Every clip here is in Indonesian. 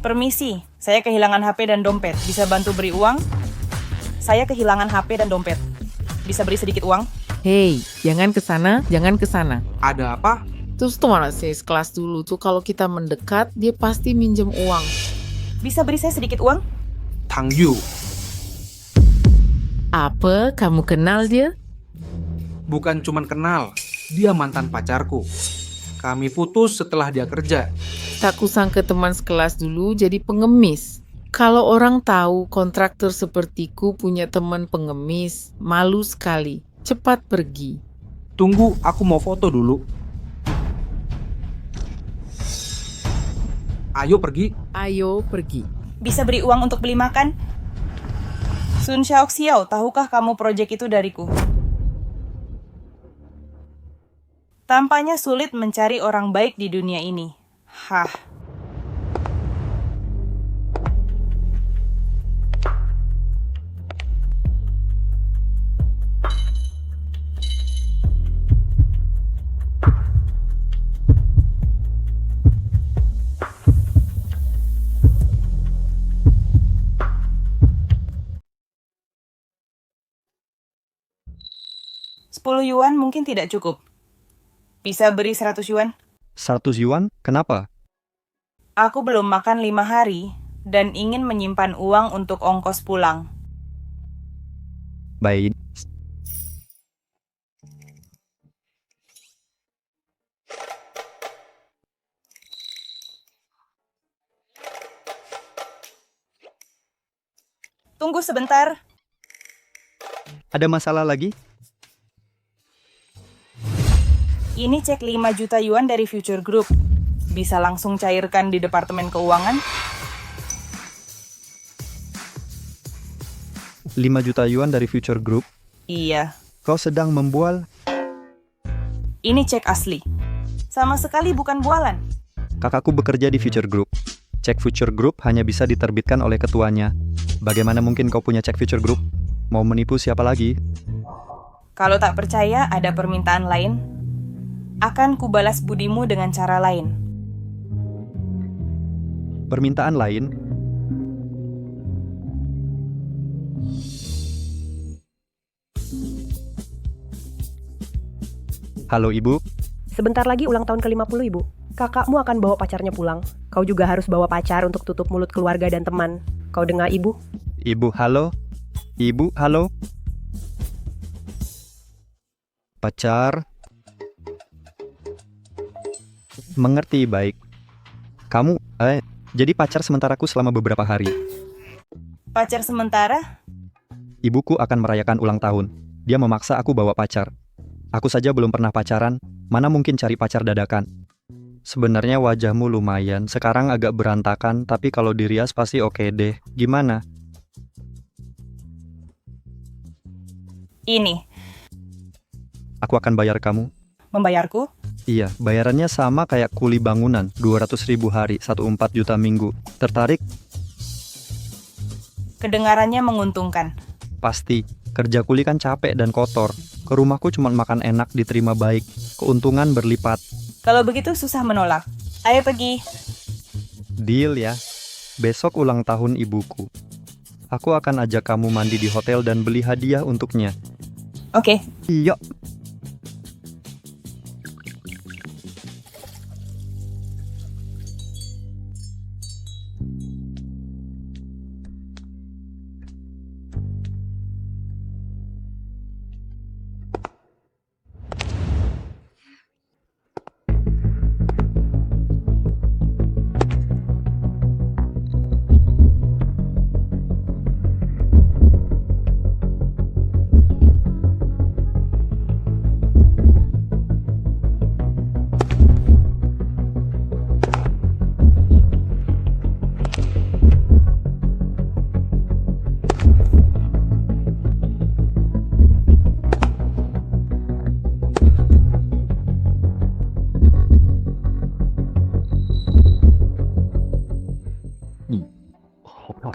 Permisi, saya kehilangan HP dan dompet. Bisa bantu beri uang? Saya kehilangan HP dan dompet. Bisa beri sedikit uang? Hei, jangan ke sana, jangan ke sana. Ada apa? Terus tuh mana sih kelas dulu tuh kalau kita mendekat, dia pasti minjem uang. Bisa beri saya sedikit uang? Tang Yu. Apa? Kamu kenal dia? Bukan cuman kenal, dia mantan pacarku. Kami putus setelah dia kerja. Tak kusangka teman sekelas dulu jadi pengemis. Kalau orang tahu kontraktor sepertiku punya teman pengemis, malu sekali. Cepat pergi. Tunggu, aku mau foto dulu. Ayo pergi. Ayo pergi. Bisa beri uang untuk beli makan? Sun Xiaoxiao, tahukah kamu proyek itu dariku? Tampaknya sulit mencari orang baik di dunia ini. Hah. $10 mungkin tidak cukup. Bisa beri 100 yuan? 100 yuan? Kenapa? Aku belum makan 5 hari dan ingin menyimpan uang untuk ongkos pulang. Baik. Tunggu sebentar. Ada masalah lagi? Ini cek 5 juta yuan dari Future Group. Bisa langsung cairkan di Departemen Keuangan? 5 juta yuan dari Future Group? Iya. Kau sedang membual? Ini cek asli. Sama sekali bukan bualan. Kakakku bekerja di Future Group. Cek Future Group hanya bisa diterbitkan oleh ketuanya. Bagaimana mungkin kau punya cek Future Group? Mau menipu siapa lagi? Kalau tak percaya ada permintaan lain, akan kubalas budimu dengan cara lain. Permintaan lain? Halo Ibu, Sebentar lagi ulang tahun ke-50, Ibu. Kakakmu akan bawa pacarnya pulang. Kau juga harus bawa pacar untuk tutup mulut keluarga dan teman. Kau dengar, Ibu? Ibu halo? Ibu halo? Pacar? Mengerti baik. Kamu, jadi pacar sementaraku selama beberapa hari. Pacar sementara? Ibuku akan merayakan ulang tahun. Dia memaksa aku bawa pacar. Aku saja belum pernah pacaran, mana mungkin cari pacar dadakan. Sebenarnya wajahmu lumayan, sekarang agak berantakan, tapi kalau dirias pasti oke deh. Gimana? Ini. Aku akan bayar kamu. Membayarku? Iya, bayarannya sama kayak kuli bangunan, 200.000 hari, 1,4 juta minggu. Tertarik? Kedengarannya menguntungkan. Pasti. Kerja kuli kan capek dan kotor. Ke rumahku cuma makan enak, diterima baik. Keuntungan berlipat. Kalau begitu susah menolak. Ayo pergi. Deal ya. Besok ulang tahun ibuku. Aku akan ajak kamu mandi di hotel dan beli hadiah untuknya. Oke. Iya.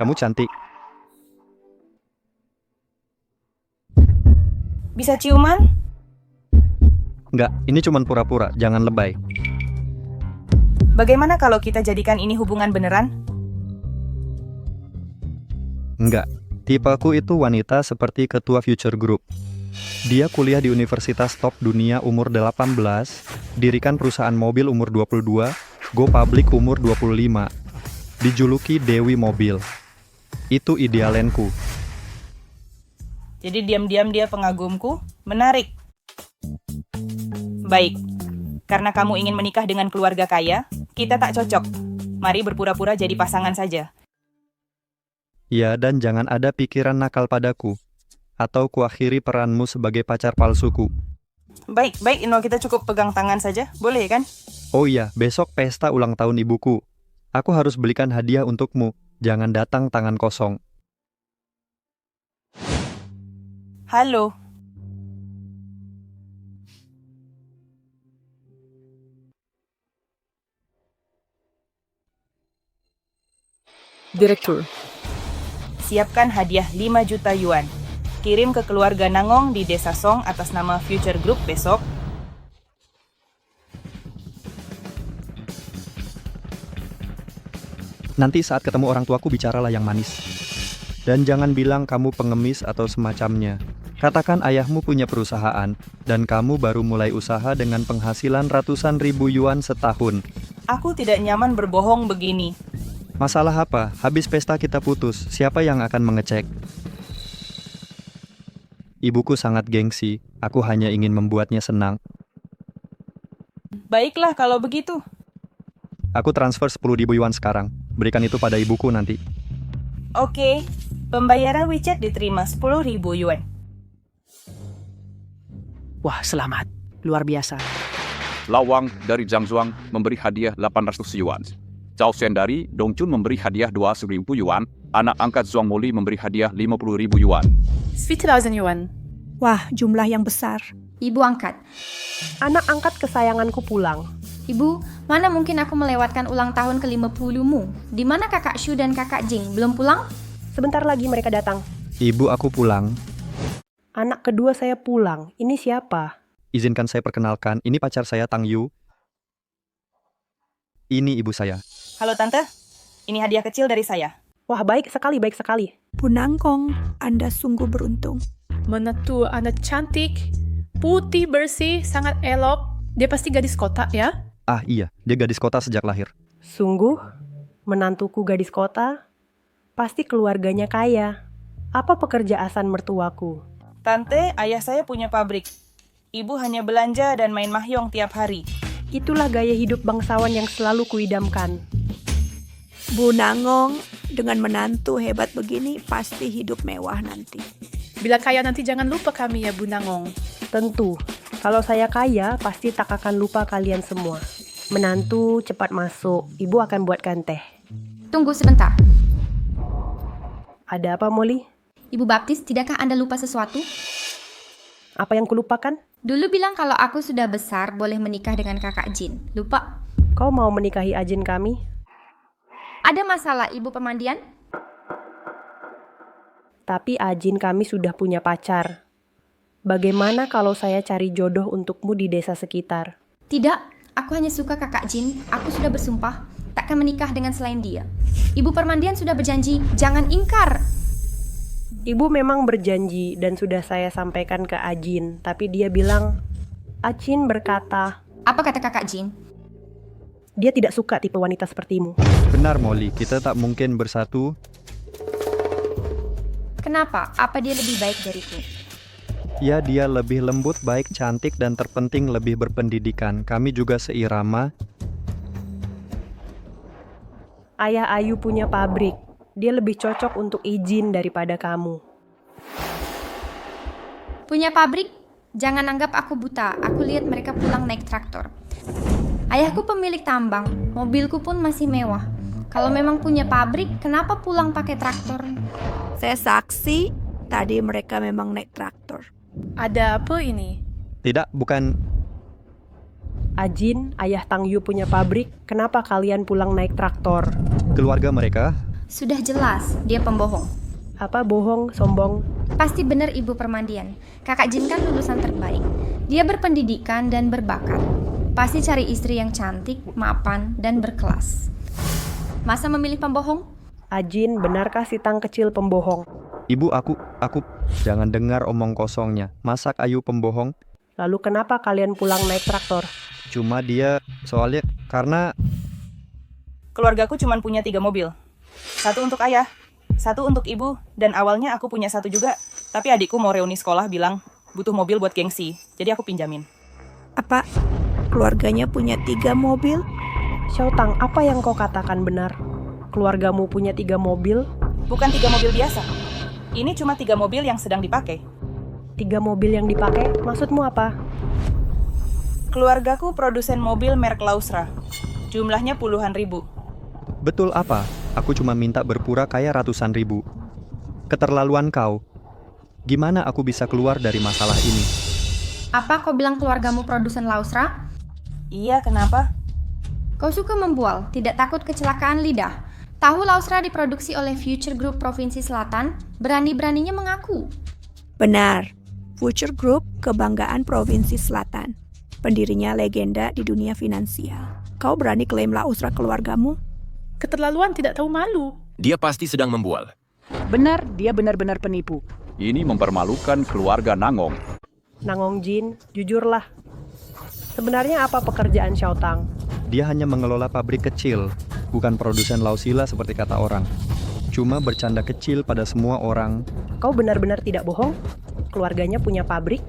Kamu cantik. Bisa ciuman? Enggak, ini cuma pura-pura, jangan lebay. Bagaimana kalau kita jadikan ini hubungan beneran? Enggak, tipeku itu wanita seperti ketua Future Group. Dia kuliah di universitas top dunia umur 18, dirikan perusahaan mobil umur 22, go public umur 25. Dijuluki Dewi Mobil. Itu idealenku. Jadi diam-diam dia pengagumku? Menarik. Baik, karena kamu ingin menikah dengan keluarga kaya, kita tak cocok. Mari berpura-pura jadi pasangan saja. Ya, dan jangan ada pikiran nakal padaku. Atau kuakhiri peranmu sebagai pacar palsuku. Baik, Ino, kita cukup pegang tangan saja, boleh kan? Oh iya, besok pesta ulang tahun ibuku. Aku harus belikan hadiah untukmu. Jangan datang tangan kosong. Halo. Direktur, Siapkan hadiah 5 juta yuan. Kirim ke keluarga Nangong di Desa Song atas nama Future Group besok. Nanti saat ketemu orang tuaku bicaralah yang manis. Dan jangan bilang kamu pengemis atau semacamnya. Katakan ayahmu punya perusahaan, dan kamu baru mulai usaha dengan penghasilan ratusan ribu yuan setahun. Aku tidak nyaman berbohong begini. Masalah apa? Habis pesta kita putus, siapa yang akan mengecek? Ibuku sangat gengsi, aku hanya ingin membuatnya senang. Baiklah kalau begitu. Aku transfer 10.000 yuan sekarang. Berikan itu pada ibuku nanti. Oke, pembayaran WeChat diterima 10.000 yuan. Wah, selamat. Luar biasa. Lawang dari Zhang Zhuang memberi hadiah 800 yuan. Zhao Shen dari Dongchun memberi hadiah 2.000 yuan. Anak angkat Zhuang Moli memberi hadiah 50.000 yuan. 3,000 yuan. Wah, jumlah yang besar. Ibu angkat. Anak angkat kesayanganku pulang. Ibu, mana mungkin aku melewatkan ulang tahun ke-50-mu? Di mana kakak Shu dan kakak Jing? Belum pulang? Sebentar lagi mereka datang. Ibu, aku pulang. Anak kedua saya pulang. Ini siapa? Izinkan saya perkenalkan, ini pacar saya Tang Yu. Ini ibu saya. Halo Tante, ini hadiah kecil dari saya. Wah, baik sekali, baik sekali. Bu Nangkong, Anda sungguh beruntung. Menantu Anda cantik, putih bersih, sangat elok. Dia pasti gadis kota ya? Ah iya, dia gadis kota sejak lahir. Sungguh, menantuku gadis kota, pasti keluarganya kaya. Apa pekerjaan mertuaku? Tante, ayah saya punya pabrik. Ibu hanya belanja dan main mahjong tiap hari. Itulah gaya hidup bangsawan yang selalu kuidamkan. Bu Nangong, dengan menantu hebat begini pasti hidup mewah nanti. Bila kaya nanti jangan lupa kami ya Bu Nangong. Tentu, kalau saya kaya pasti tak akan lupa kalian semua. Menantu cepat masuk, ibu akan buatkan teh. Tunggu sebentar. Ada apa, Molly? Ibu Baptis, tidakkah Anda lupa sesuatu? Apa yang kulupakan? Dulu bilang kalau aku sudah besar boleh menikah dengan kakak Jin. Lupa? Kau mau menikahi Ajin kami? Ada masalah ibu pemandian? Tapi Ajin kami sudah punya pacar. Bagaimana kalau saya cari jodoh untukmu di desa sekitar? Tidak, aku hanya suka kakak Jin. Aku sudah bersumpah takkan menikah dengan selain dia. Ibu permandian sudah berjanji, jangan ingkar. Ibu memang berjanji dan sudah saya sampaikan ke Ajin, tapi dia bilang, Ajin berkata, Apa kata kakak Jin? Dia tidak suka tipe wanita sepertimu. Benar Molly, kita tak mungkin bersatu. Kenapa? Apa dia lebih baik dariku? Ya, dia lebih lembut, baik, cantik, dan terpenting lebih berpendidikan. Kami juga seirama. Ayah Ayu punya pabrik. Dia lebih cocok untuk Ijin daripada kamu. Punya pabrik? Jangan anggap aku buta. Aku lihat mereka pulang naik traktor. Ayahku pemilik tambang. Mobilku pun masih mewah. Kalau memang punya pabrik, kenapa pulang pakai traktor? Saya saksi, tadi mereka memang naik traktor. Ada apa ini? Tidak, bukan. Ajin, ayah Tang Yu punya pabrik. Kenapa kalian pulang naik traktor? Keluarga mereka. Sudah jelas, dia pembohong. Apa bohong, sombong? Pasti benar ibu permandian. Kakak Jin kan lulusan terbaik. Dia berpendidikan dan berbakat. Pasti cari istri yang cantik, mapan, dan berkelas. Masa memilih pembohong? Ajin, benarkah si Tang kecil pembohong? Ibu, aku jangan dengar omong kosongnya. Masak Ayu pembohong? Lalu kenapa kalian pulang naik traktor? Cuma dia, soalnya karena Keluargaku cuma punya 3 mobil. 1 untuk ayah, 1 untuk ibu, dan awalnya aku punya 1 juga. Tapi adikku mau reuni sekolah bilang butuh mobil buat gengsi, jadi aku pinjamin. Apa? Keluarganya punya 3 mobil? Xiaotang, apa yang kau katakan benar? Keluargamu punya 3 mobil? Bukan 3 mobil biasa. Ini cuma 3 mobil yang sedang dipakai. 3 mobil yang dipakai? Maksudmu apa? Keluargaku produsen mobil merek Lausra. Jumlahnya puluhan ribu. betul apa? Aku cuma minta berpura kaya ratusan ribu. Keterlaluan kau. Gimana aku bisa keluar dari masalah ini? Apa kau bilang keluargamu produsen Lausra? Iya, kenapa? Kau suka membual, tidak takut kecelakaan lidah. Tahu Lausra diproduksi oleh Future Group Provinsi Selatan, berani-beraninya mengaku. Benar. Future Group kebanggaan Provinsi Selatan. Pendirinya legenda di dunia finansial. Kau berani klaim Lausra keluargamu? Keterlaluan, tidak tahu malu. Dia pasti sedang membual. Benar, dia benar-benar penipu. Ini mempermalukan keluarga Nangong. Nangong Jin, jujurlah. Sebenarnya apa pekerjaan Xiaotang? Dia hanya mengelola pabrik kecil, bukan produsen lausila seperti kata orang. Cuma bercanda kecil pada semua orang. Kau benar-benar tidak bohong? Keluarganya punya pabrik?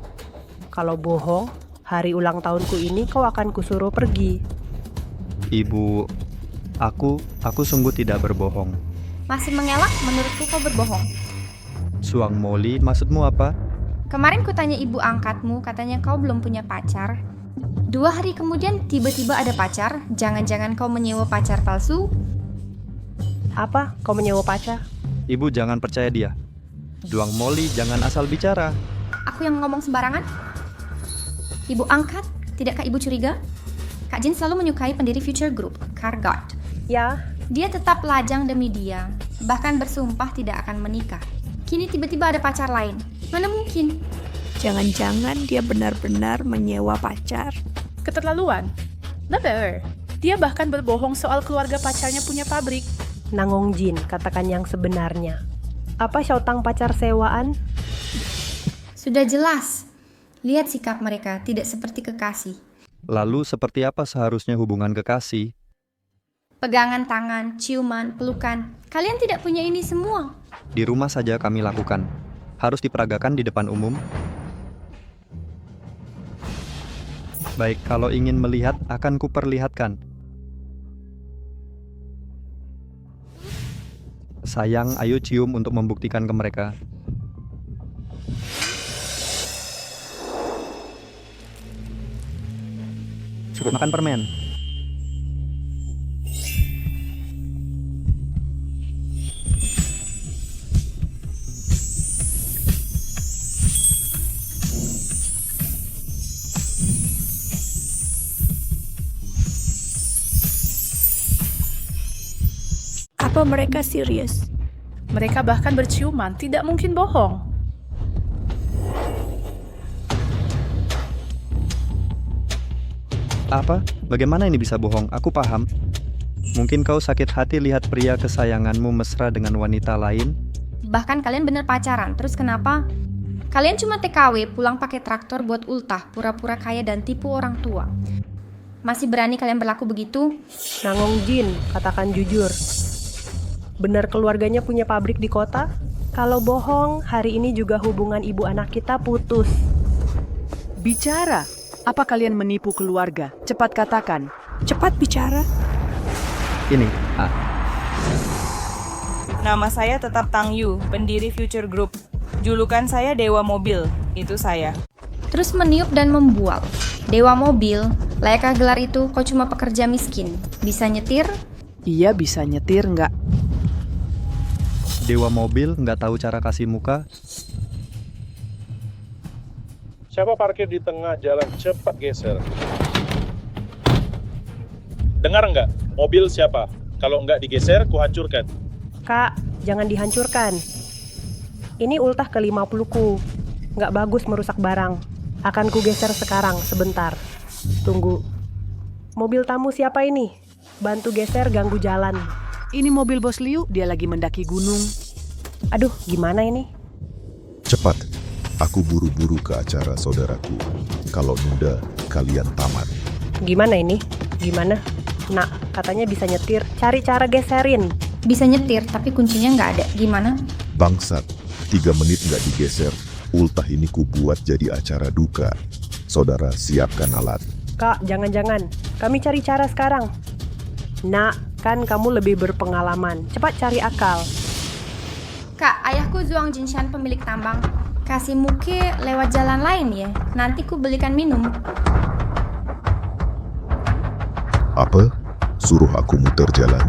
Kalau bohong, hari ulang tahunku ini kau akan kusuruh pergi. Ibu, aku sungguh tidak berbohong. Masih mengelak, menurutku kau berbohong. Suang Moli, maksudmu apa? Kemarin kutanya ibu angkatmu, katanya kau belum punya pacar. 2 hari kemudian tiba-tiba ada pacar. Jangan-jangan kau menyewa pacar palsu? Apa? Kau menyewa pacar? Ibu jangan percaya dia. Duang Moli jangan asal bicara. Aku yang ngomong sembarangan? Ibu angkat? Tidakkah ibu curiga? Kak Jin selalu menyukai pendiri Future Group, Kargot. Ya. Dia tetap lajang demi dia, bahkan bersumpah tidak akan menikah. Kini tiba-tiba ada pacar lain. Mana mungkin? Jangan-jangan dia benar-benar menyewa pacar. Keterlaluan. Never. Dia bahkan berbohong soal keluarga pacarnya punya pabrik. Nangong Jin, katakan yang sebenarnya. Apa Xiaotang pacar sewaan? Sudah jelas. Lihat sikap mereka, tidak seperti kekasih. Lalu seperti apa seharusnya hubungan kekasih? Pegangan tangan, ciuman, pelukan. Kalian tidak punya ini semua. Di rumah saja kami lakukan. Harus diperagakan di depan umum. Baik, kalau ingin melihat, akan kuperlihatkan. Sayang, ayo cium untuk membuktikan ke mereka. Makan permen. Apa mereka serius? Mereka bahkan berciuman, tidak mungkin bohong. Apa? Bagaimana ini bisa bohong? Aku paham. Mungkin kau sakit hati lihat pria kesayanganmu mesra dengan wanita lain? Bahkan kalian bener pacaran, terus kenapa? Kalian cuma TKW, pulang pakai traktor buat ultah, pura-pura kaya dan tipu orang tua. Masih berani kalian berlaku begitu? Nangong Jin, katakan jujur. Benar keluarganya punya pabrik di kota? Kalau bohong, hari ini juga hubungan ibu anak kita putus. Bicara. Apa kalian menipu keluarga? Cepat katakan. Cepat bicara. Ini, Nama saya tetap Tang Yu, pendiri Future Group. Julukan saya Dewa Mobil, itu saya. Terus meniup dan membual. Dewa mobil, layakkah gelar itu? Kau cuma pekerja miskin. Bisa nyetir? Iya, bisa nyetir nggak? Dewa mobil nggak tahu cara kasih muka. Siapa parkir di tengah jalan? Cepat geser. Dengar nggak? Mobil siapa? Kalau nggak digeser, kuhancurkan. Kak, jangan dihancurkan. Ini ultah ke-50ku. Nggak bagus merusak barang. Akan kugeser sekarang, sebentar. Tunggu. Mobil tamu siapa ini? Bantu geser, ganggu jalan. ini mobil Bos Liu, dia lagi mendaki gunung. Aduh, gimana ini? Cepat, aku buru-buru ke acara saudaraku. Kalau nunda, kalian tamat. Gimana ini? Gimana? Nak, katanya bisa nyetir. Cari cara geserin. Bisa nyetir, tapi kuncinya nggak ada. Gimana? Bangsat, 3 menit nggak digeser. Ultah ini ku buat jadi acara duka. Saudara, siapkan alat. Kak, jangan-jangan. Kami cari cara sekarang. Nak, kan kamu lebih berpengalaman. Cepat cari akal. Kak, ayahku Zhuang Jinshan pemilik tambang. Kasih Muke lewat jalan lain ya. Nanti ku belikan minum. Apa? Suruh aku muter jalan.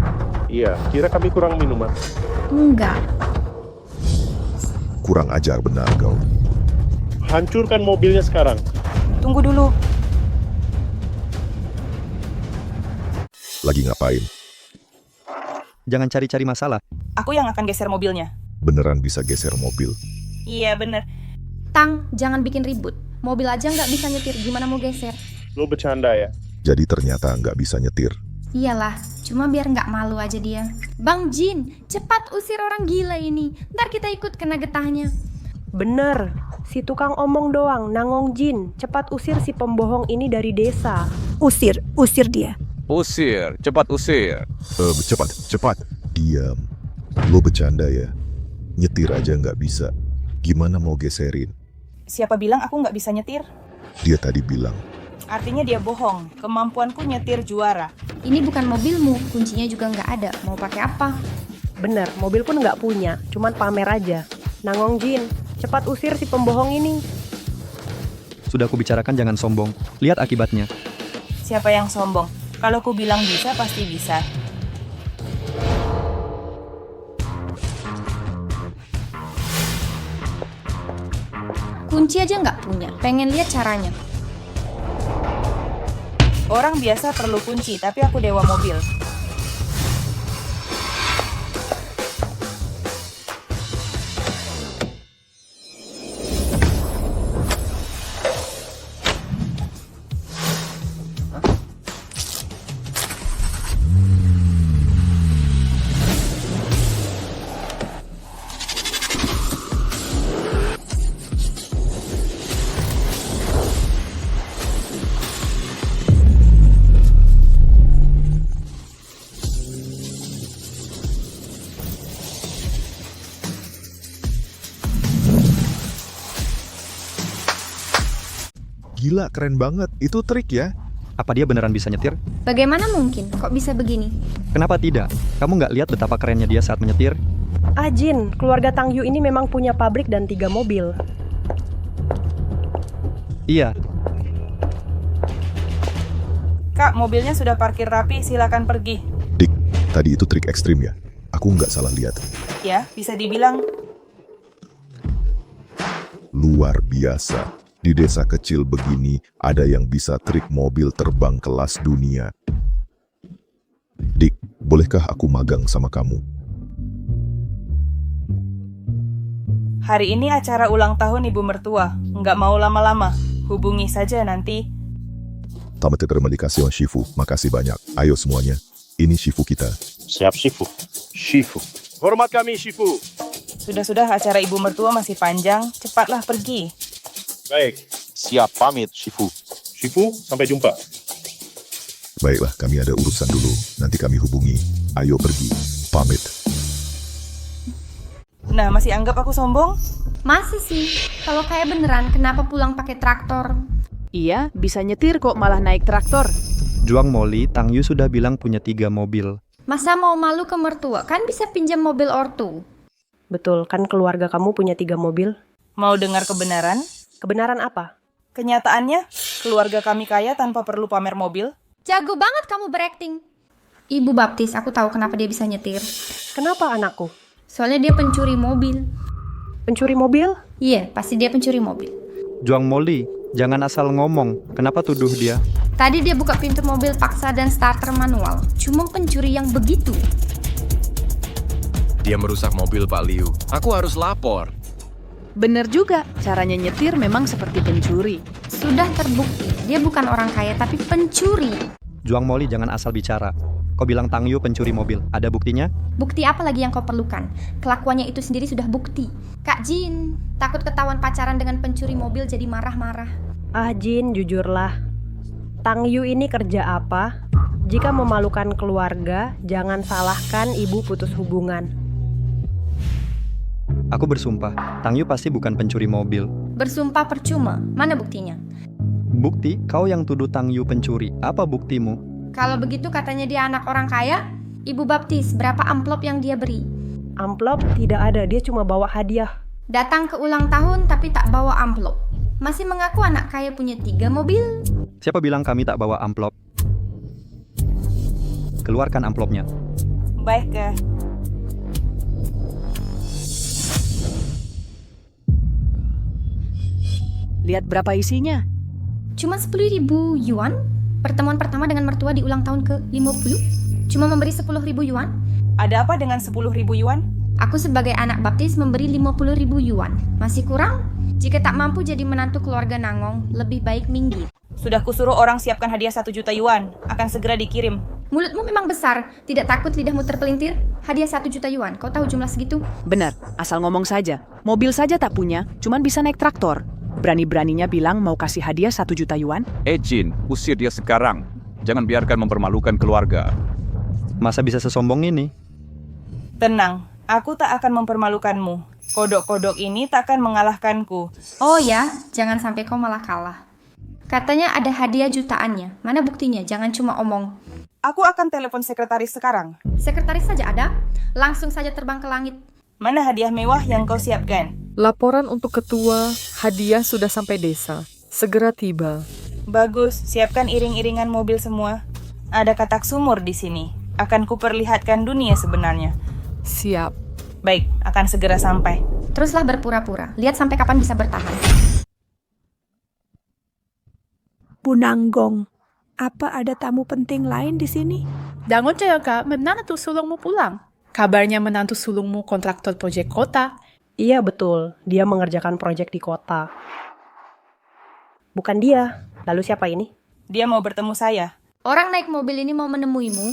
Iya, kira kami kurang minuman. Enggak. Kurang ajar benar kau. Hancurkan mobilnya sekarang. Tunggu dulu. Lagi ngapain? Jangan cari-cari masalah. Aku yang akan geser mobilnya. Beneran bisa geser mobil? Iya, bener. Tang, jangan bikin ribut. Mobil aja nggak bisa nyetir, gimana mau geser? Lo bercanda ya? Jadi ternyata nggak bisa nyetir. Iyalah, cuma biar nggak malu aja dia. Bang Jin, cepat usir orang gila ini. Ntar kita ikut kena getahnya. Bener, si tukang omong doang, Nangong Jin. Cepat usir si pembohong ini dari desa. Usir dia. Usir, cepat usir. Cepat. Diam. Lo bercanda ya? Nyetir aja nggak bisa. Gimana mau geserin? Siapa bilang aku nggak bisa nyetir? Dia tadi bilang. Artinya dia bohong. Kemampuanku nyetir juara. Ini bukan mobilmu, kuncinya juga nggak ada. Mau pakai apa? Bener, mobil pun nggak punya, cuman pamer aja. Nangong Jin, cepat usir si pembohong ini. Sudah kubicarakan jangan sombong. Lihat akibatnya. Siapa yang sombong? Kalau ku bilang bisa, pasti bisa. Kunci aja nggak punya, pengen lihat caranya. Orang biasa perlu kunci, tapi aku dewa mobil. Gila, keren banget. Itu trik ya? Apa dia beneran bisa nyetir? Bagaimana mungkin? Kok bisa begini? Kenapa tidak? Kamu nggak lihat betapa kerennya dia saat menyetir? Jin, keluarga Tang Yu ini memang punya pabrik dan 3 mobil. Iya, Kak, mobilnya sudah parkir rapi, silakan pergi. Dik, tadi itu trik ekstrim ya? Aku nggak salah lihat. Ya, bisa dibilang. Luar biasa. Di desa kecil begini, ada yang bisa trik mobil terbang kelas dunia. Dik, bolehkah aku magang sama kamu? Hari ini acara ulang tahun ibu mertua. Nggak mau lama-lama. Hubungi saja nanti. Tamat terima kasih, Shifu. Makasih banyak. Ayo semuanya. Ini Shifu kita. Siap, Shifu. Shifu. Hormat kami, Shifu. Sudah-sudah acara ibu mertua masih panjang. Cepatlah pergi. Baik. Siap pamit, Shifu. Shifu, sampai jumpa. Baiklah, kami ada urusan dulu. Nanti kami hubungi. Ayo pergi. Pamit. Nah, masih anggap aku sombong? Masih sih. Kalau kayak beneran, kenapa pulang pakai traktor? Iya, bisa nyetir kok malah naik traktor. Zhuang Moli, Tang Yu sudah bilang punya 3 mobil. Masa mau malu ke mertua? Kan bisa pinjam mobil ortu. Betul, kan keluarga kamu punya 3 mobil? Mau dengar kebenaran? Kebenaran apa? Kenyataannya, keluarga kami kaya tanpa perlu pamer mobil. Jago banget kamu berakting. Ibu baptis, aku tahu kenapa dia bisa nyetir. Kenapa anakku? Soalnya dia pencuri mobil. Pencuri mobil? Iya, pasti dia pencuri mobil. Zhuang Moli, jangan asal ngomong. Kenapa tuduh dia? Tadi dia buka pintu mobil paksa dan starter manual. Cuma pencuri yang begitu. Dia merusak mobil Pak Liu. Aku harus lapor. Bener juga, caranya nyetir memang seperti pencuri. Sudah terbukti, dia bukan orang kaya tapi pencuri. Zhuang Moli jangan asal bicara. Kau bilang Tang Yu pencuri mobil. Ada buktinya? Bukti apa lagi yang kau perlukan? Kelakuannya itu sendiri sudah bukti. Kak Jin, takut ketahuan pacaran dengan pencuri mobil jadi marah-marah. Ah Jin, jujurlah. Tang Yu ini kerja apa? Jika memalukan keluarga, jangan salahkan ibu putus hubungan. Aku bersumpah, Tang Yu pasti bukan pencuri mobil. Bersumpah percuma. Mana buktinya? Bukti? Kau yang tuduh Tang Yu pencuri. Apa buktimu? Kalau begitu katanya dia anak orang kaya. Ibu baptis, berapa amplop yang dia beri? Amplop tidak ada, dia cuma bawa hadiah. Datang ke ulang tahun tapi tak bawa amplop. Masih mengaku anak kaya punya 3 mobil. Siapa bilang kami tak bawa amplop? Keluarkan amplopnya. Baik, Kak. Lihat berapa isinya. Cuma 10.000 yuan. Pertemuan pertama dengan mertua di ulang tahun ke-50. Cuma memberi 10.000 yuan. Ada apa dengan 10.000 yuan? Aku sebagai anak baptis memberi 50.000 yuan. Masih kurang? Jika tak mampu jadi menantu keluarga Nangong, lebih baik minggir. Sudah kusuruh orang siapkan hadiah 1 juta yuan. Akan segera dikirim. Mulutmu memang besar. Tidak takut lidahmu terpelintir? Hadiah 1 juta yuan. Kau tahu jumlah segitu? Benar, asal ngomong saja. Mobil saja tak punya, cuman bisa naik traktor. Berani-beraninya bilang mau kasih hadiah 1 juta yuan? Jin, usir dia sekarang. Jangan biarkan mempermalukan keluarga. Masa bisa sesombong ini? Tenang, aku tak akan mempermalukanmu. Kodok-kodok ini takkan mengalahkanku. Oh ya, jangan sampai kau malah kalah. Katanya ada hadiah jutaannya. Mana buktinya? Jangan cuma omong. Aku akan telepon sekretaris sekarang. Sekretaris saja ada? Langsung saja terbang ke langit. Mana hadiah mewah yang kau siapkan? Laporan untuk ketua, hadiah sudah sampai desa. Segera tiba. Bagus, siapkan iring-iringan mobil semua. Ada katak sumur di sini. Akan kuperlihatkan dunia sebenarnya. Siap. Baik, akan segera sampai. Teruslah berpura-pura. Lihat sampai kapan bisa bertahan. Bu Nanggong, apa ada tamu penting lain di sini? Dangon Kak, menantu sulungmu pulang. Kabarnya menantu sulungmu kontraktor proyek kota. Iya betul, dia mengerjakan proyek di kota. Bukan dia, lalu siapa ini? Dia mau bertemu saya. Orang naik mobil ini mau menemuimu.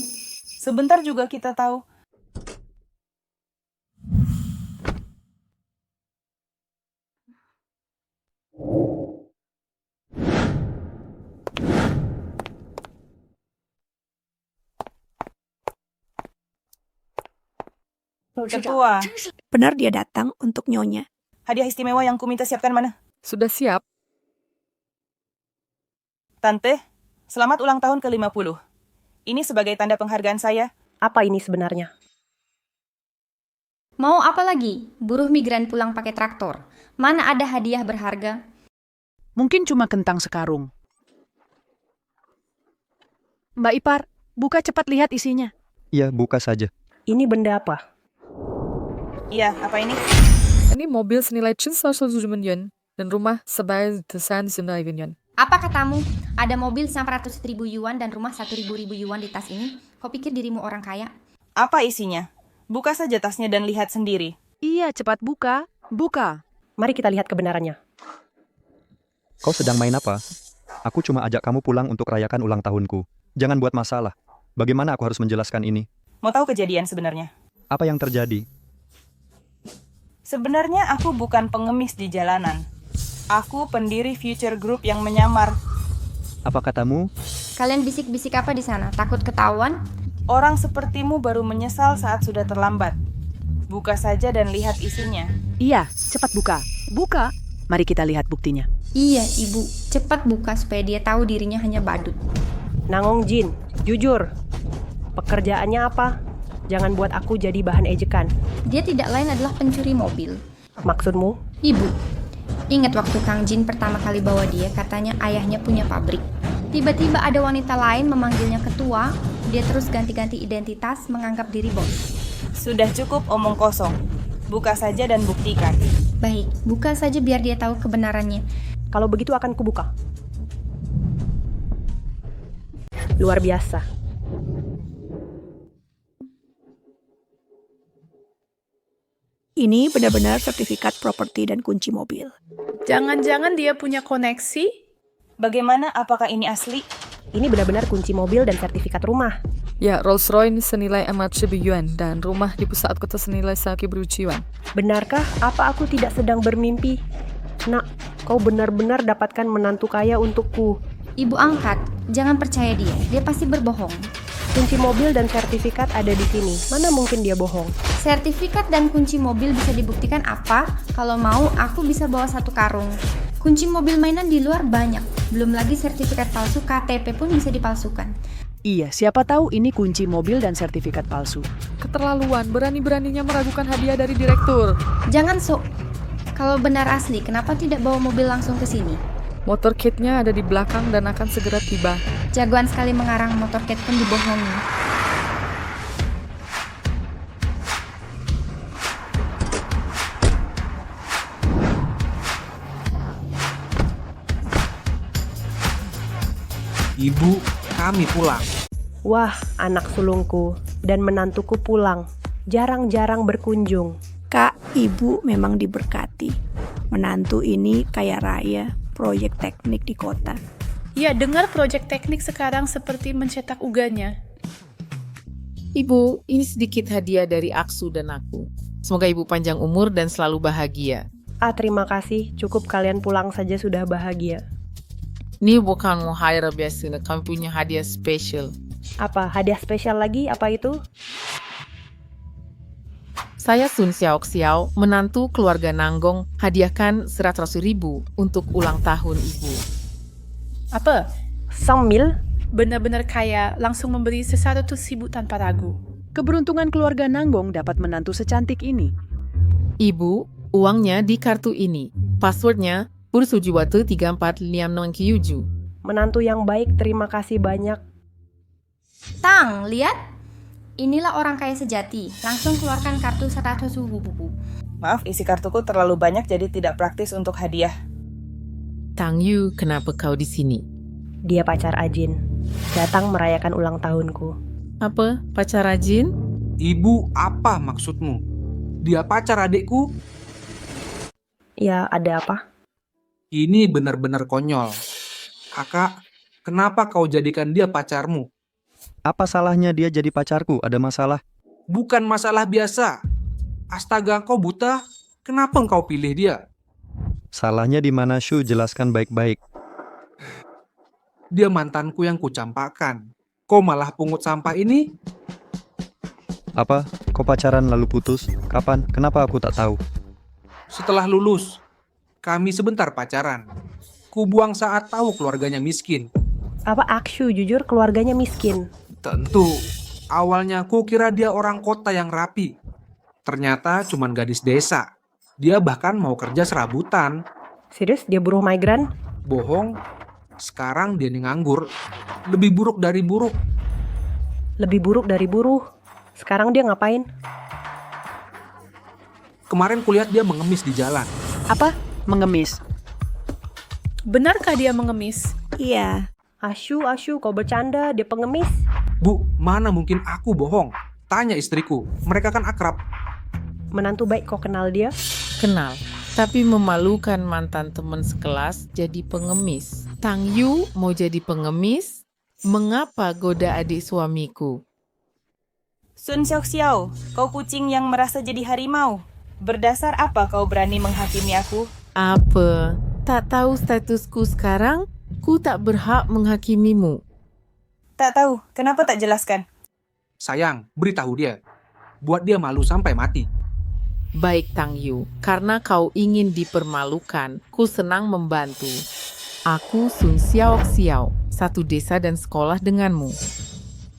Sebentar juga kita tahu. Ketua, Benar dia datang untuk nyonya. hadiah istimewa yang kuminta siapkan mana? Sudah siap. Tante, selamat ulang tahun ke-50. Ini sebagai tanda penghargaan saya. Apa ini sebenarnya? Mau apa lagi? Buruh migran pulang pakai traktor. Mana ada hadiah berharga? Mungkin cuma kentang sekarung. Mbak Ipar, buka cepat lihat isinya. Iya, buka saja. Ini benda apa? Iya, apa ini? Ini mobil senilai 107 yuan dan rumah sebaya 100 yuan. Apa katamu? Ada mobil 100.000 yuan dan rumah 1.000 yuan di tas ini? Kau pikir dirimu orang kaya? Apa isinya? Buka saja tasnya dan lihat sendiri. Iya, cepat buka. Buka. Mari kita lihat kebenarannya. Kau sedang main apa? Aku cuma ajak kamu pulang untuk rayakan ulang tahunku. Jangan buat masalah. Bagaimana aku harus menjelaskan ini? Mau tahu kejadian sebenarnya? Apa yang terjadi? Sebenarnya aku bukan pengemis di jalanan. Aku pendiri Future Group yang menyamar. Apa katamu? Kalian bisik-bisik apa di sana? Takut ketahuan? Orang sepertimu baru menyesal saat sudah terlambat. Buka saja dan lihat isinya. Iya, cepat buka. Buka. Mari kita lihat buktinya. Iya, Ibu. Cepat buka supaya dia tahu dirinya hanya badut. Nangong Jin, jujur. Pekerjaannya apa? Jangan buat aku jadi bahan ejekan. Dia tidak lain adalah pencuri mobil. Maksudmu? Ibu, ingat waktu Kang Jin pertama kali bawa dia, katanya ayahnya punya pabrik. Tiba-tiba ada wanita lain memanggilnya ketua, dia terus ganti-ganti identitas, menganggap diri bos. Sudah cukup omong kosong. Buka saja dan buktikan. Baik, buka saja biar dia tahu kebenarannya. Kalau begitu akan kubuka. Luar biasa. Ini benar-benar sertifikat properti dan kunci mobil. Jangan-jangan dia punya koneksi? Bagaimana? Apakah ini asli? Ini benar-benar kunci mobil dan sertifikat rumah. Ya, Rolls-Royce senilai 4.000 yuan dan rumah di pusat kota senilai 1.000 yuan. Benarkah apa aku tidak sedang bermimpi? Nak, kau benar-benar dapatkan menantu kaya untukku. Ibu angkat, jangan percaya dia. Dia pasti berbohong. Kunci mobil dan sertifikat ada di sini. Mana mungkin dia bohong? Sertifikat dan kunci mobil bisa dibuktikan apa? Kalau mau, aku bisa bawa 1 karung. Kunci mobil mainan di luar banyak. Belum lagi sertifikat palsu KTP pun bisa dipalsukan. Iya, siapa tahu ini kunci mobil dan sertifikat palsu. Keterlaluan, berani-beraninya meragukan hadiah dari direktur. Jangan sok. Kalau benar asli, kenapa tidak bawa mobil langsung ke sini? Motorcade-nya ada di belakang dan akan segera tiba. Jagoan sekali mengarang, motorcade pun dibohongi. Ibu, kami pulang. Wah, anak sulungku dan menantuku pulang. Jarang-jarang berkunjung. Kak, ibu memang diberkati. Menantu ini kaya raya, proyek teknik di kota. Ya, dengar proyek teknik sekarang seperti mencetak uganya. Ibu, ini sedikit hadiah dari Aksu dan aku. Semoga ibu panjang umur dan selalu bahagia. Terima kasih. Cukup kalian pulang saja sudah bahagia. Ini bukan muhairah biasa, kami punya hadiah spesial. Apa? Hadiah spesial lagi? Apa itu? Saya Sun Xiao, menantu keluarga Nanggong, hadiahkan 100.000 untuk ulang tahun ibu. Apa? 100.000? Benar-benar kaya, langsung memberi 100.000 tanpa ragu. Keberuntungan keluarga Nanggong dapat menantu secantik ini. Ibu, uangnya di kartu ini. Passwordnya Pursujiwatu 345697. Menantu yang baik, terima kasih banyak. Tang, lihat. Inilah orang kaya sejati. Langsung keluarkan kartu 100.000. Maaf, isi kartuku terlalu banyak jadi tidak praktis untuk hadiah. Tang Yu, kenapa kau di sini? Dia pacar Ajin. Datang merayakan ulang tahunku. Apa? Pacar Ajin? Ibu, apa maksudmu? Dia pacar adikku? Ya, ada apa? Ini benar-benar konyol. Kakak, kenapa kau jadikan dia pacarmu? Apa salahnya dia jadi pacarku? Ada masalah? Bukan masalah biasa. Astaga, kau buta? Kenapa engkau pilih dia? Salahnya di mana, Shu? Jelaskan baik-baik. Dia mantanku yang kucampakkan. Kau malah pungut sampah ini? Apa? Kau pacaran lalu putus? Kapan? Kenapa aku tak tahu? Setelah lulus, kami sebentar pacaran. Ku buang saat tahu keluarganya miskin. Apa Akshu jujur keluarganya miskin? Tentu. Awalnya ku kira dia orang kota yang rapi. Ternyata cuman gadis desa. Dia bahkan mau kerja serabutan. Serius? Dia buruh migran? Bohong. Sekarang dia nganggur. Lebih buruk dari buruk. Lebih buruk dari buruh. Sekarang dia ngapain? Kemarin kulihat dia mengemis di jalan. Apa? Mengemis? Benarkah dia mengemis? Iya. Ashu, kau bercanda, dia pengemis. Bu, mana mungkin aku bohong? Tanya istriku, mereka kan akrab. Menantu baik, kau kenal dia? Kenal, tapi memalukan mantan teman sekelas jadi pengemis. Tang Yu mau jadi pengemis? Mengapa goda adik suamiku? Sun Xiao, kau kucing yang merasa jadi harimau. Berdasar apa kau berani menghakimi aku? Apa? Tak tahu statusku sekarang? Ku tak berhak menghakimimu. Tak tahu, kenapa tak jelaskan? Sayang, beritahu dia. Buat dia malu sampai mati. Baik Tang Yu, karena kau ingin dipermalukan, ku senang membantu. Aku Sun Xiao, satu desa dan sekolah denganmu.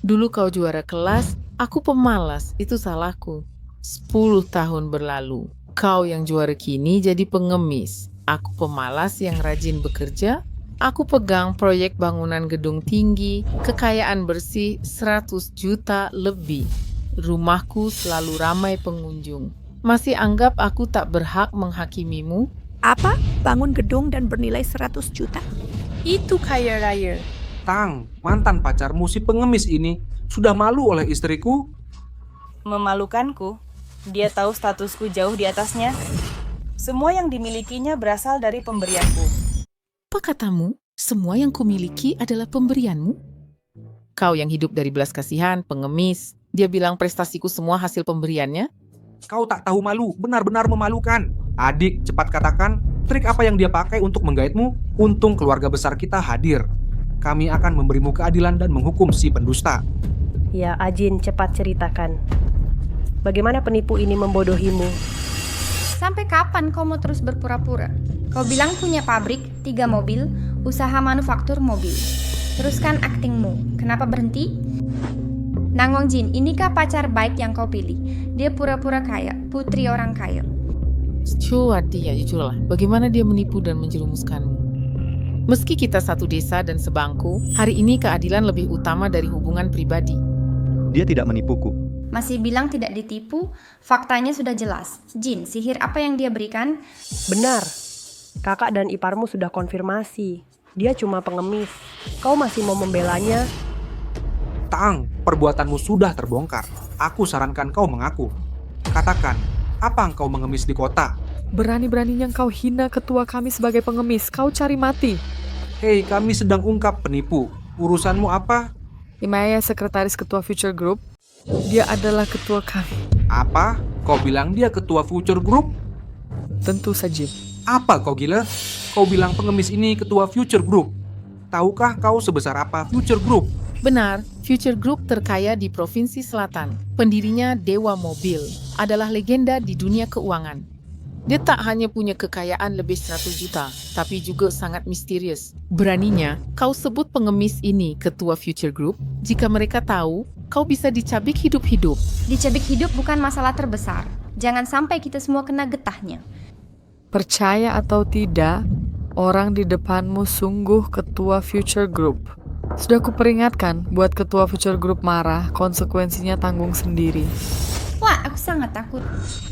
Dulu kau juara kelas, aku pemalas, itu salahku. 10 tahun berlalu, kau yang juara kini jadi pengemis. Aku pemalas yang rajin bekerja. Aku pegang proyek bangunan gedung tinggi, kekayaan bersih 100 juta lebih. Rumahku selalu ramai pengunjung. Masih anggap aku tak berhak menghakimimu? Apa? Bangun gedung dan bernilai 100 juta? Itu kaya raya. Tang, mantan pacarmu si pengemis ini sudah malu oleh istriku? Memalukanku. Dia tahu statusku jauh di atasnya. Semua yang dimilikinya berasal dari pemberianku. Apa katamu? Semua yang kumiliki adalah pemberianmu? Kau yang hidup dari belas kasihan, pengemis. Dia bilang prestasiku semua hasil pemberiannya. Kau tak tahu malu, benar-benar memalukan. Adik, cepat katakan, trik apa yang dia pakai untuk menggaitmu? Untung keluarga besar kita hadir. Kami akan memberimu keadilan dan menghukum si pendusta. Ya, Ajin, cepat ceritakan. Bagaimana penipu ini membodohimu? Sampai kapan kau mau terus berpura-pura? Kau bilang punya pabrik, 3 mobil, usaha manufaktur mobil. Teruskan aktingmu. Kenapa berhenti? Nangong Jin, inikah pacar baik yang kau pilih? Dia pura-pura kaya, putri orang kaya. Cuat dia, jujurlah. Bagaimana dia menipu dan menjerumuskanmu? Meski kita satu desa dan sebangku, hari ini keadilan lebih utama dari hubungan pribadi. Dia tidak menipuku. Masih bilang tidak ditipu, faktanya sudah jelas. Jin, sihir apa yang dia berikan? Benar. Kakak dan iparmu sudah konfirmasi. Dia cuma pengemis. Kau masih mau membelanya? Tang, perbuatanmu sudah terbongkar. Aku sarankan kau mengaku. Katakan, apa engkau mengemis di kota? Berani-beraninya kau hina ketua kami sebagai pengemis. Kau cari mati. Hei, kami sedang ungkap penipu. Urusanmu apa? Imaya sekretaris ketua Future Group. Dia adalah ketua kami. Apa? Kau bilang dia ketua Future Group? Tentu saja. Apa kau gila? Kau bilang pengemis ini ketua Future Group. Tahukah kau sebesar apa Future Group? Benar, Future Group terkaya di Provinsi Selatan. Pendirinya Dewa Mobil, adalah legenda di dunia keuangan. Dia tak hanya punya kekayaan lebih 100 juta, tapi juga sangat misterius. Beraninya, kau sebut pengemis ini ketua Future Group? Jika mereka tahu, kau bisa dicabik hidup-hidup. Dicabik hidup bukan masalah terbesar. Jangan sampai kita semua kena getahnya. Percaya atau tidak, orang di depanmu sungguh ketua Future Group. Sudah kuperingatkan, buat ketua Future Group marah, konsekuensinya tanggung sendiri. Wah, aku sangat takut.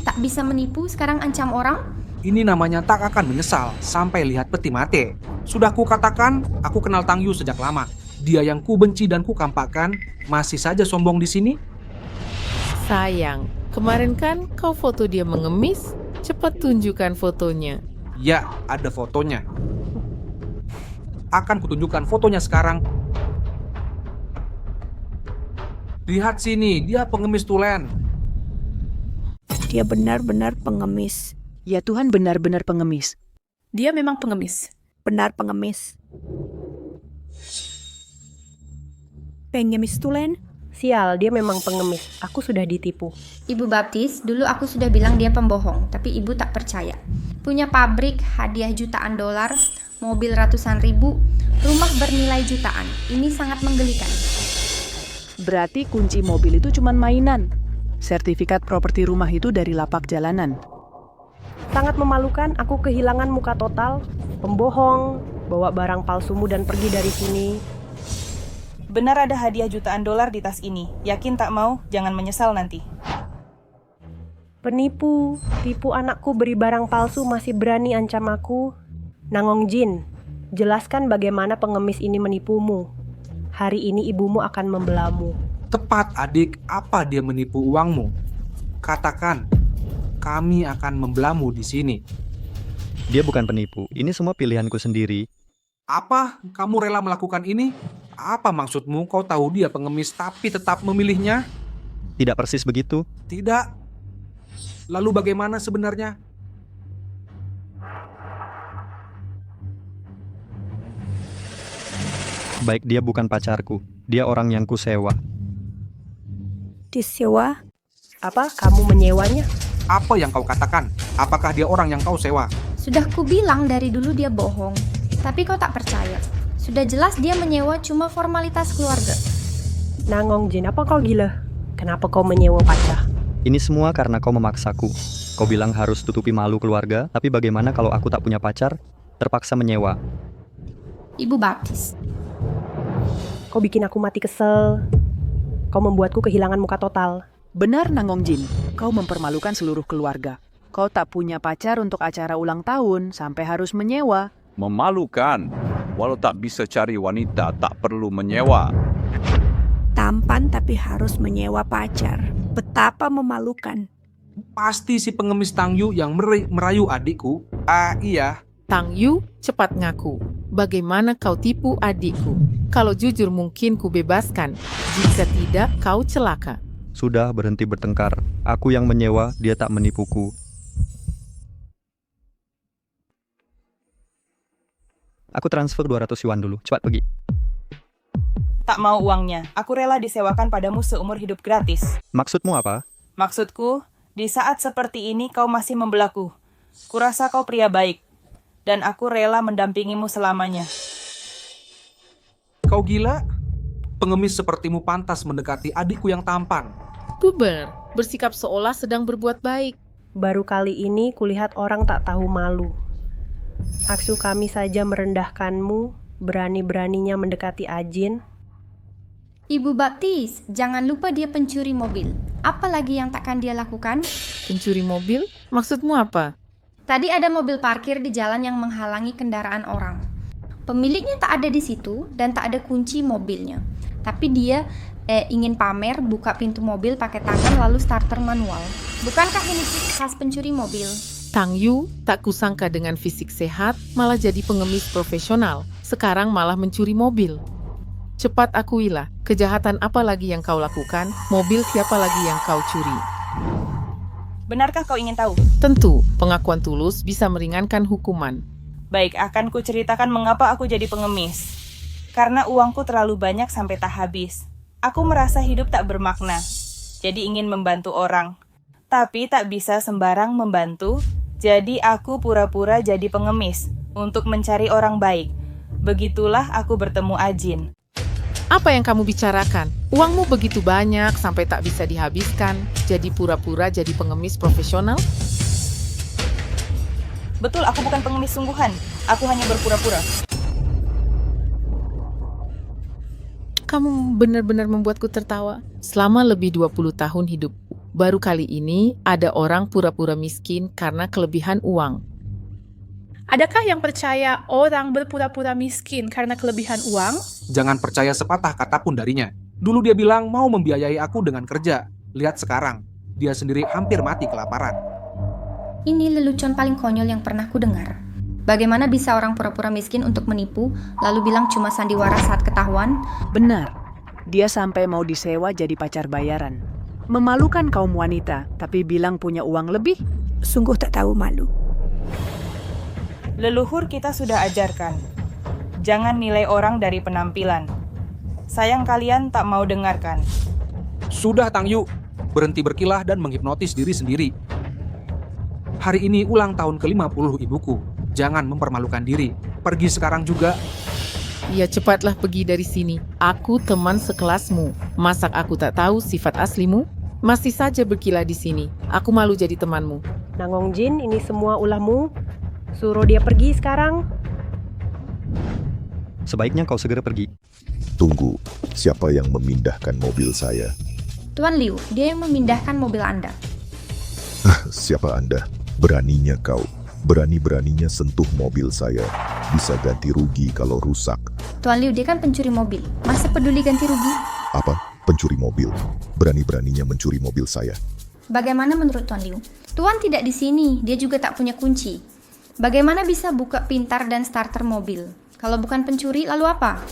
Tak bisa menipu, sekarang ancam orang? Ini namanya tak akan menyesal sampai lihat peti mate. Sudah kukatakan, aku kenal Tang Yu sejak lama. Dia yang ku benci dan ku kampakkan, masih saja sombong di sini. Sayang, kemarin kan kau foto dia mengemis? Cepat tunjukkan fotonya. Ya, ada fotonya. Akan kutunjukkan fotonya sekarang. Lihat sini, dia pengemis tulen. Dia benar-benar pengemis. Ya Tuhan, benar-benar pengemis. Dia memang pengemis. Benar pengemis. Pengemis tulen? Sial, dia memang pengemis. Aku sudah ditipu. Ibu baptis, dulu aku sudah bilang dia pembohong, tapi ibu tak percaya. Punya pabrik, hadiah jutaan dolar, mobil ratusan ribu, rumah bernilai jutaan. Ini sangat menggelikan. Berarti kunci mobil itu cuma mainan. Sertifikat properti rumah itu dari lapak jalanan. Sangat memalukan, aku kehilangan muka total. Pembohong, bawa barang palsumu dan pergi dari sini. Benar ada hadiah jutaan dolar di tas ini. Yakin tak mau, jangan menyesal nanti. Penipu, tipu anakku beri barang palsu masih berani ancam aku. Nangong Jin, jelaskan bagaimana pengemis ini menipumu. Hari ini ibumu akan membelamu. Tepat adik, apa dia menipu uangmu? Katakan, kami akan membelamu di sini. Dia bukan penipu, ini semua pilihanku sendiri. Apa? Kamu rela melakukan ini? Apa maksudmu? Kau tahu dia pengemis tapi tetap memilihnya? Tidak persis begitu. Tidak. Lalu bagaimana sebenarnya? Baik, dia bukan pacarku. Dia orang yang kusewa. Disewa? Apa? Kamu menyewanya? Apa yang kau katakan? Apakah dia orang yang kau sewa? Sudah kubilang dari dulu dia bohong, tapi kau tak percaya. Sudah jelas dia menyewa cuma formalitas keluarga. Nangong Jin, apa kau gila? Kenapa kau menyewa pacar? Ini semua karena kau memaksaku. Kau bilang harus tutupi malu keluarga, tapi bagaimana kalau aku tak punya pacar? Terpaksa menyewa. Ibu baptis. Kau bikin aku mati kesel. Kau membuatku kehilangan muka total. Benar Nangong Jin, kau mempermalukan seluruh keluarga. Kau tak punya pacar untuk acara ulang tahun sampai harus menyewa. Memalukan. Walau tak bisa cari wanita, tak perlu menyewa. Tampan tapi harus menyewa pacar. Betapa memalukan. Pasti si pengemis Tang Yu yang merayu adikku. Ah iya, Tang Yu, cepat ngaku. Bagaimana kau tipu adikku? Kalau jujur mungkin ku bebaskan. Jika tidak, kau celaka. Sudah, berhenti bertengkar. Aku yang menyewa, dia tak menipuku. Aku transfer 200 yuan dulu, cepat pergi. Tak mau uangnya. Aku rela disewakan padamu seumur hidup gratis. Maksudmu apa? Maksudku, di saat seperti ini kau masih membelaku. Kurasa kau pria baik. Dan aku rela mendampingimu selamanya. Kau gila? Pengemis sepertimu pantas mendekati adikku yang tampan. Puber, bersikap seolah sedang berbuat baik. Baru kali ini kulihat orang tak tahu malu. Aksu kami saja merendahkanmu, berani-beraninya mendekati Ajin. Ibu Baptis, jangan lupa dia pencuri mobil. Apa lagi yang takkan dia lakukan? Pencuri mobil? Maksudmu apa? Tadi ada mobil parkir di jalan yang menghalangi kendaraan orang. Pemiliknya tak ada di situ dan tak ada kunci mobilnya. Tapi dia ingin pamer buka pintu mobil pakai tangan lalu starter manual. Bukankah ini khas pencuri mobil? Tang Yu tak kusangka dengan fisik sehat malah jadi pengemis profesional. Sekarang malah mencuri mobil. Cepat akuilah, kejahatan apa lagi yang kau lakukan? Mobil siapa lagi yang kau curi? Benarkah kau ingin tahu? Tentu, pengakuan tulus bisa meringankan hukuman. Baik, akan kuceritakan mengapa aku jadi pengemis. Karena uangku terlalu banyak sampai tak habis. Aku merasa hidup tak bermakna. Jadi ingin membantu orang. Tapi tak bisa sembarang membantu. Jadi aku pura-pura jadi pengemis untuk mencari orang baik. Begitulah aku bertemu Ajin. Apa yang kamu bicarakan? Uangmu begitu banyak sampai tak bisa dihabiskan. Jadi pura-pura jadi pengemis profesional? Betul, aku bukan pengemis sungguhan. Aku hanya berpura-pura. Kamu benar-benar membuatku tertawa. Selama lebih 20 tahun hidupku, baru kali ini ada orang pura-pura miskin karena kelebihan uang. Adakah yang percaya orang berpura-pura miskin karena kelebihan uang? Jangan percaya sepatah kata pun darinya. Dulu dia bilang mau membiayai aku dengan kerja. Lihat sekarang, dia sendiri hampir mati kelaparan. Ini lelucon paling konyol yang pernah ku dengar. Bagaimana bisa orang pura-pura miskin untuk menipu, lalu bilang cuma sandiwara saat ketahuan? Benar, dia sampai mau disewa jadi pacar bayaran. Memalukan kaum wanita, tapi bilang punya uang lebih? Sungguh tak tahu malu. Leluhur kita sudah ajarkan. Jangan nilai orang dari penampilan. Sayang kalian tak mau dengarkan. Sudah Tang Yu, berhenti berkilah dan menghipnotis diri sendiri. Hari ini ulang tahun ke-50 ibuku. Jangan mempermalukan diri. Pergi sekarang juga. Ya cepatlah pergi dari sini. Aku teman sekelasmu. Masak aku tak tahu sifat aslimu? Masih saja berkilah di sini. Aku malu jadi temanmu. Nangong Jin, ini semua ulahmu. Suruh dia pergi sekarang. Sebaiknya kau segera pergi. Tunggu, siapa yang memindahkan mobil saya? Tuan Liu, dia yang memindahkan mobil Anda. Siapa Anda? Beraninya kau. Berani-beraninya sentuh mobil saya. Bisa ganti rugi kalau rusak. Tuan Liu, dia kan pencuri mobil. Masa peduli ganti rugi? Apa? Pencuri mobil? Berani-beraninya mencuri mobil saya. Bagaimana menurut Tuan Liu? Tuan tidak di sini, dia juga tak punya kunci. Bagaimana bisa buka pintar dan starter mobil? Kalau bukan pencuri, lalu apa?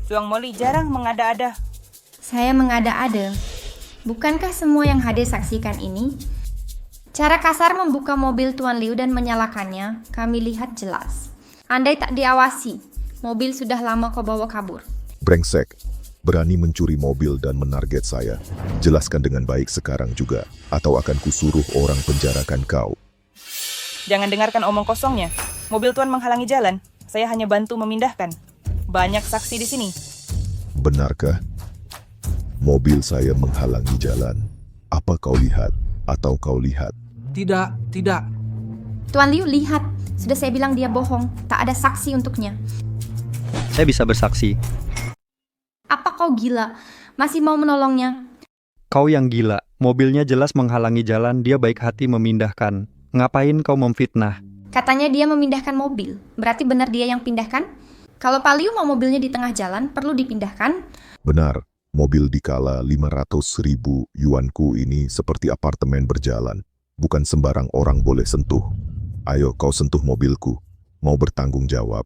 Zuang Moli jarang mengada-ada. Saya mengada-ada. Bukankah semua yang hadir saksikan ini? Cara kasar membuka mobil Tuan Liu dan menyalakannya, kami lihat jelas. Andai tak diawasi, mobil sudah lama kau bawa kabur. Brengsek, berani mencuri mobil dan menarget saya. Jelaskan dengan baik sekarang juga, atau akan kusuruh orang penjarakan kau. Jangan dengarkan omong kosongnya. Mobil Tuan menghalangi jalan. Saya hanya bantu memindahkan. Banyak saksi di sini. Benarkah? Mobil saya menghalangi jalan. Apa kau lihat? Atau kau lihat? Tidak, tidak. Tuan Liu, lihat. Sudah saya bilang dia bohong. Tak ada saksi untuknya. Saya bisa bersaksi. Apa kau gila? Masih mau menolongnya? Kau yang gila. Mobilnya jelas menghalangi jalan, dia baik hati memindahkan. Ngapain kau memfitnah? Katanya dia memindahkan mobil. Berarti benar dia yang pindahkan? Kalau Pak Liu mau mobilnya di tengah jalan, perlu dipindahkan? Benar. Mobil dikala 500.000 yuanku ini seperti apartemen berjalan. Bukan sembarang orang boleh sentuh. Ayo kau sentuh mobilku. Mau bertanggung jawab.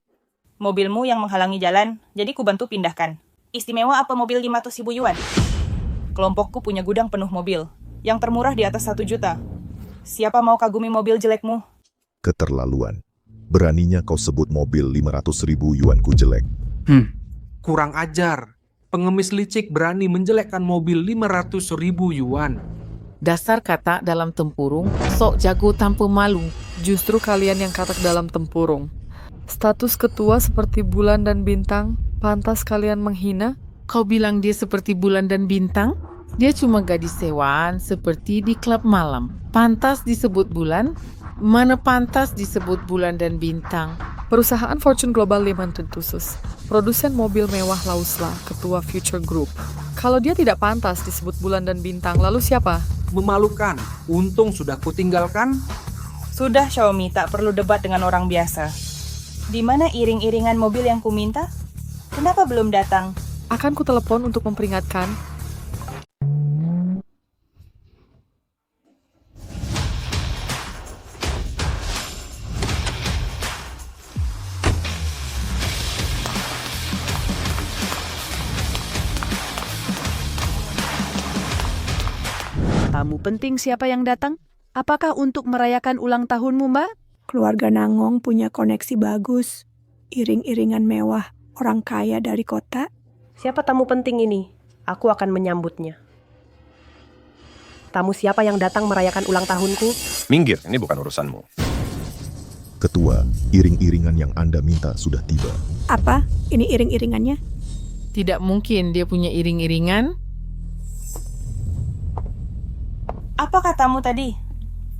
Mobilmu yang menghalangi jalan, jadi ku bantu pindahkan. Istimewa apa mobil 500.000 yuan? Kelompokku punya gudang penuh mobil, yang termurah di atas 1 juta. Siapa mau kagumi mobil jelekmu? Keterlaluan. Beraninya kau sebut mobil 500.000 yuanku jelek. Kurang ajar. Pengemis licik berani menjelekkan mobil 500.000 yuan. Dasar kata dalam tempurung, sok jago tanpa malu. Justru kalian yang katak dalam tempurung. Status ketua seperti bulan dan bintang, pantas kalian menghina? Kau bilang dia seperti bulan dan bintang? Dia cuma gadis sewaan seperti di klub malam. Pantas disebut bulan? Mana pantas disebut bulan dan bintang? Perusahaan Fortune Global 500 khusus. Produsen mobil mewah Lausla, ketua Future Group. Kalau dia tidak pantas disebut bulan dan bintang, lalu siapa? Memalukan. Untung sudah kutinggalkan. Sudah Xiaomi, tak perlu debat dengan orang biasa. Di mana iring-iringan mobil yang ku minta? Kenapa belum datang? Akan ku telepon untuk memperingatkan. Tamu penting siapa yang datang? Apakah untuk merayakan ulang tahunmu, Mbak? Keluarga Nangong punya koneksi bagus. Iring-iringan mewah, orang kaya dari kota. Siapa tamu penting ini? Aku akan menyambutnya. Tamu siapa yang datang merayakan ulang tahunku? Minggir, ini bukan urusanmu. Ketua, iring-iringan yang Anda minta sudah tiba. Apa? Ini iring-iringannya? Tidak mungkin dia punya iring-iringan. Apa katamu tadi?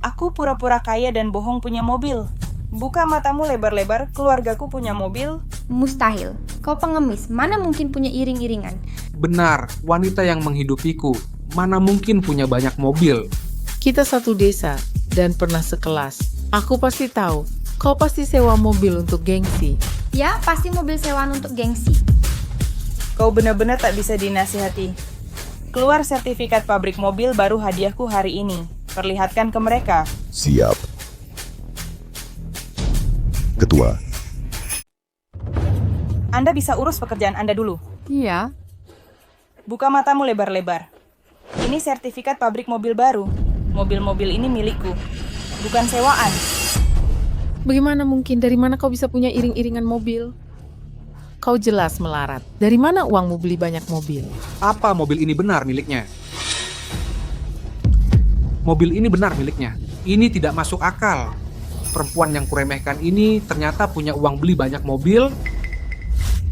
Aku pura-pura kaya dan bohong punya mobil. Buka matamu lebar-lebar, keluargaku punya mobil. Mustahil. Kau pengemis, mana mungkin punya iring-iringan? Benar, wanita yang menghidupiku. Mana mungkin punya banyak mobil. Kita satu desa dan pernah sekelas. Aku pasti tahu, kau pasti sewa mobil untuk gengsi. Ya, pasti mobil sewaan untuk gengsi. Kau benar-benar tak bisa dinasihati. Keluar sertifikat pabrik mobil baru hadiahku hari ini. Perlihatkan ke mereka. Siap. Ketua. Anda bisa urus pekerjaan Anda dulu. Iya. Buka matamu lebar-lebar. Ini sertifikat pabrik mobil baru. Mobil-mobil ini milikku, bukan sewaan. Bagaimana mungkin? Dari mana kau bisa punya iring-iringan mobil? Kau jelas melarat. Dari mana uangmu beli banyak mobil? Apa mobil ini benar miliknya? Mobil ini benar miliknya. Ini tidak masuk akal. Perempuan yang kuremehkan ini ternyata punya uang beli banyak mobil.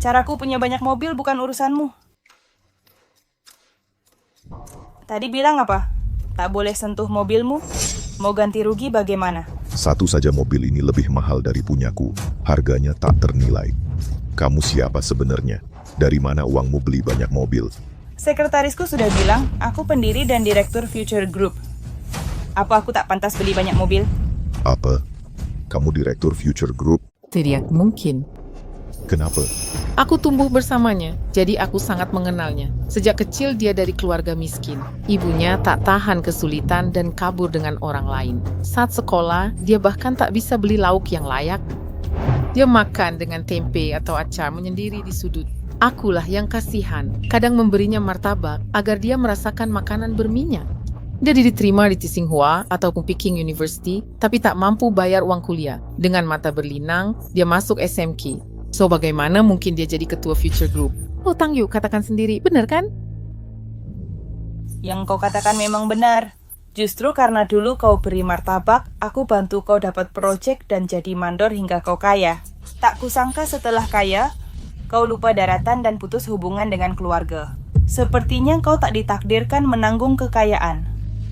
Caraku punya banyak mobil bukan urusanmu. Tadi bilang apa? Tak boleh sentuh mobilmu? Mau ganti rugi bagaimana? Satu saja mobil ini lebih mahal dari punyaku. Harganya tak ternilai. Kamu siapa sebenarnya? Dari mana uangmu beli banyak mobil? Sekretarisku sudah bilang, aku pendiri dan direktur Future Group. Apa aku tak pantas beli banyak mobil? Apa? Kamu direktur Future Group? Tidak mungkin. Kenapa? Aku tumbuh bersamanya, jadi aku sangat mengenalnya. Sejak kecil dia dari keluarga miskin. Ibunya tak tahan kesulitan dan kabur dengan orang lain. Saat sekolah, dia bahkan tak bisa beli lauk yang layak. Dia makan dengan tempe atau acar menyendiri di sudut. Akulah yang kasihan, kadang memberinya martabak agar dia merasakan makanan berminyak. Dia diterima di Tsinghua ataupun Peking University, tapi tak mampu bayar uang kuliah. Dengan mata berlinang, dia masuk SMK. So, bagaimana mungkin dia jadi ketua Future Group? Oh, Tang Yu, katakan sendiri, benar kan? Yang kau katakan memang benar. Justru karena dulu kau beri martabak, aku bantu kau dapat proyek dan jadi mandor hingga kau kaya. Tak kusangka setelah kaya, kau lupa daratan dan putus hubungan dengan keluarga. Sepertinya kau tak ditakdirkan menanggung kekayaan.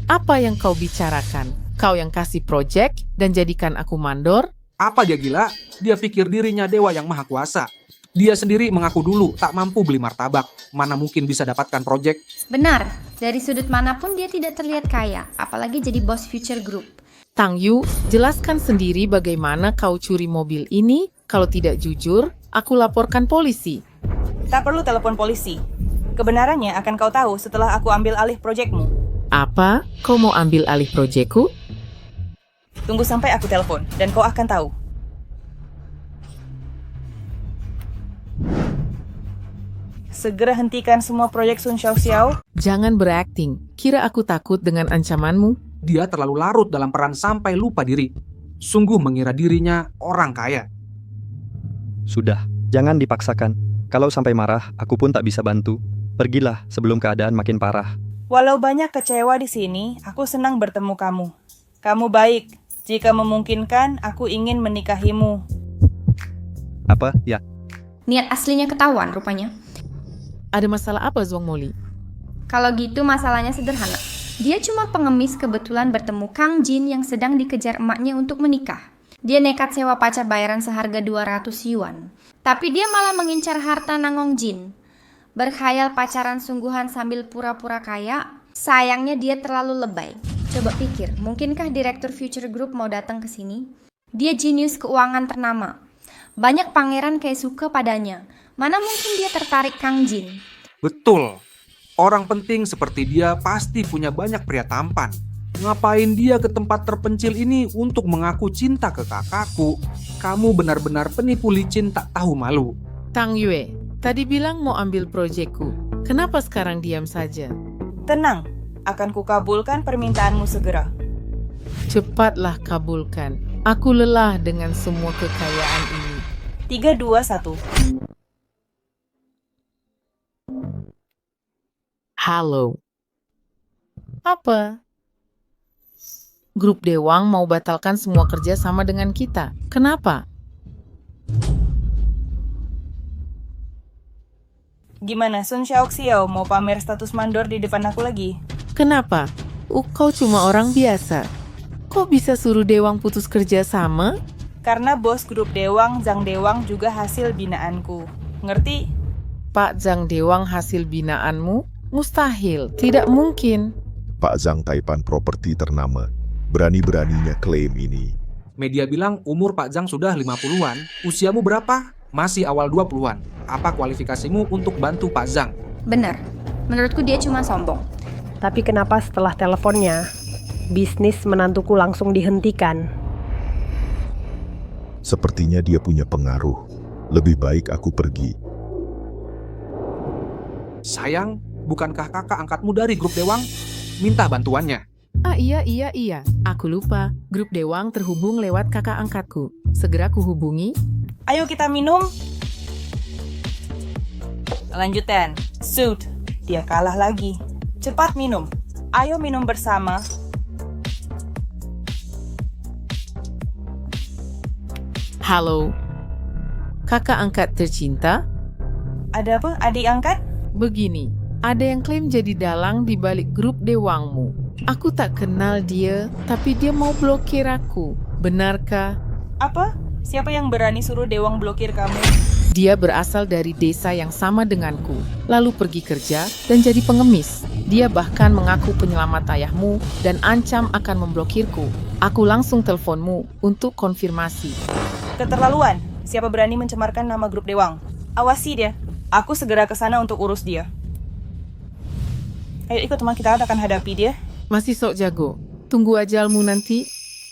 Apa yang kau bicarakan? Kau yang kasih proyek dan jadikan aku mandor? Apa dia gila? Dia pikir dirinya dewa yang maha kuasa. Dia sendiri mengaku dulu tak mampu beli martabak. Mana mungkin bisa dapatkan proyek? Benar, dari sudut manapun dia tidak terlihat kaya, apalagi jadi bos Future Group. Tang Yu, jelaskan sendiri bagaimana kau curi mobil ini. Kalau tidak jujur, aku laporkan polisi. Tak perlu telepon polisi. Kebenarannya akan kau tahu setelah aku ambil alih proyekmu. Apa? Kau mau ambil alih proyekku? Tunggu sampai aku telepon, dan kau akan tahu. Segera hentikan semua proyek Sun Xiao. Jangan berakting. Kira aku takut dengan ancamanmu? Dia terlalu larut dalam peran sampai lupa diri. Sungguh mengira dirinya orang kaya. Sudah, jangan dipaksakan. Kalau sampai marah, aku pun tak bisa bantu. Pergilah sebelum keadaan makin parah. Walau banyak kecewa di sini, aku senang bertemu kamu. Kamu baik. Jika memungkinkan, aku ingin menikahimu. Apa? Ya. Niat aslinya ketahuan rupanya. Ada masalah apa, Zhuang Moli? Kalau gitu masalahnya sederhana. Dia cuma pengemis kebetulan bertemu Kang Jin yang sedang dikejar emaknya untuk menikah. Dia nekat sewa pacar bayaran seharga 200 yuan. Tapi dia malah mengincar harta Nangong Jin. Berkhayal pacaran sungguhan sambil pura-pura kaya. Sayangnya dia terlalu lebay. Coba pikir, mungkinkah direktur Future Group mau datang ke sini? Dia jenius keuangan ternama. Banyak pangeran kayak suka padanya. Mana mungkin dia tertarik Kang Jin? Betul. Orang penting seperti dia pasti punya banyak pria tampan. Ngapain dia ke tempat terpencil ini untuk mengaku cinta ke kakakku? Kamu benar-benar penipu licin tak tahu malu. Tang Yue, tadi bilang mau ambil proyekku. Kenapa sekarang diam saja? Tenang, akan kukabulkan permintaanmu segera. Cepatlah kabulkan. Aku lelah dengan semua kekayaan ini. 3, 2, 1. Halo. Apa? Grup Dewang mau batalkan semua kerja sama dengan kita. Kenapa? Gimana, Sun Xiao mau pamer status mandor di depan aku lagi? Kenapa? Kau cuma orang biasa. Kok bisa suruh Dewang putus kerja sama? Karena bos grup Dewang, Zhang Dewang juga hasil binaanku. Ngerti? Pak Zhang Dewang hasil binaanmu? Mustahil, tidak mungkin. Pak Zhang Taipan properti ternama. Berani-beraninya klaim ini. Media bilang umur Pak Zhang sudah 50-an. Usiamu berapa? Masih awal 20-an. Apa kualifikasimu untuk bantu Pak Zhang? Benar. Menurutku dia cuma sombong. Tapi kenapa setelah teleponnya, bisnis menantuku langsung dihentikan? Sepertinya dia punya pengaruh. Lebih baik aku pergi. Sayang, bukankah kakak angkatmu dari grup Dewang? Minta bantuannya. Iya. Aku lupa. Grup Dewang terhubung lewat kakak angkatku. Segera kuhubungi. Ayo kita minum. Lanjutan. Suit. Dia kalah lagi. Cepat minum. Ayo minum bersama. Halo. Kakak angkat tercinta? Ada apa, adik angkat? Begini, ada yang klaim jadi dalang di balik grup Dewangmu. Aku tak kenal dia, tapi dia mau blokir aku. Benarkah? Apa? Siapa yang berani suruh Dewang blokir kamu? Dia berasal dari desa yang sama denganku, lalu pergi kerja dan jadi pengemis. Dia bahkan mengaku penyelamat ayahmu dan ancam akan memblokirku. Aku langsung teleponmu untuk konfirmasi. Keterlaluan. Siapa berani mencemarkan nama grup Dewang? Awasi dia. Aku segera ke sana untuk urus dia. Ayo ikut teman kita akan hadapi dia. Masih sok jago. Tunggu ajalmu nanti.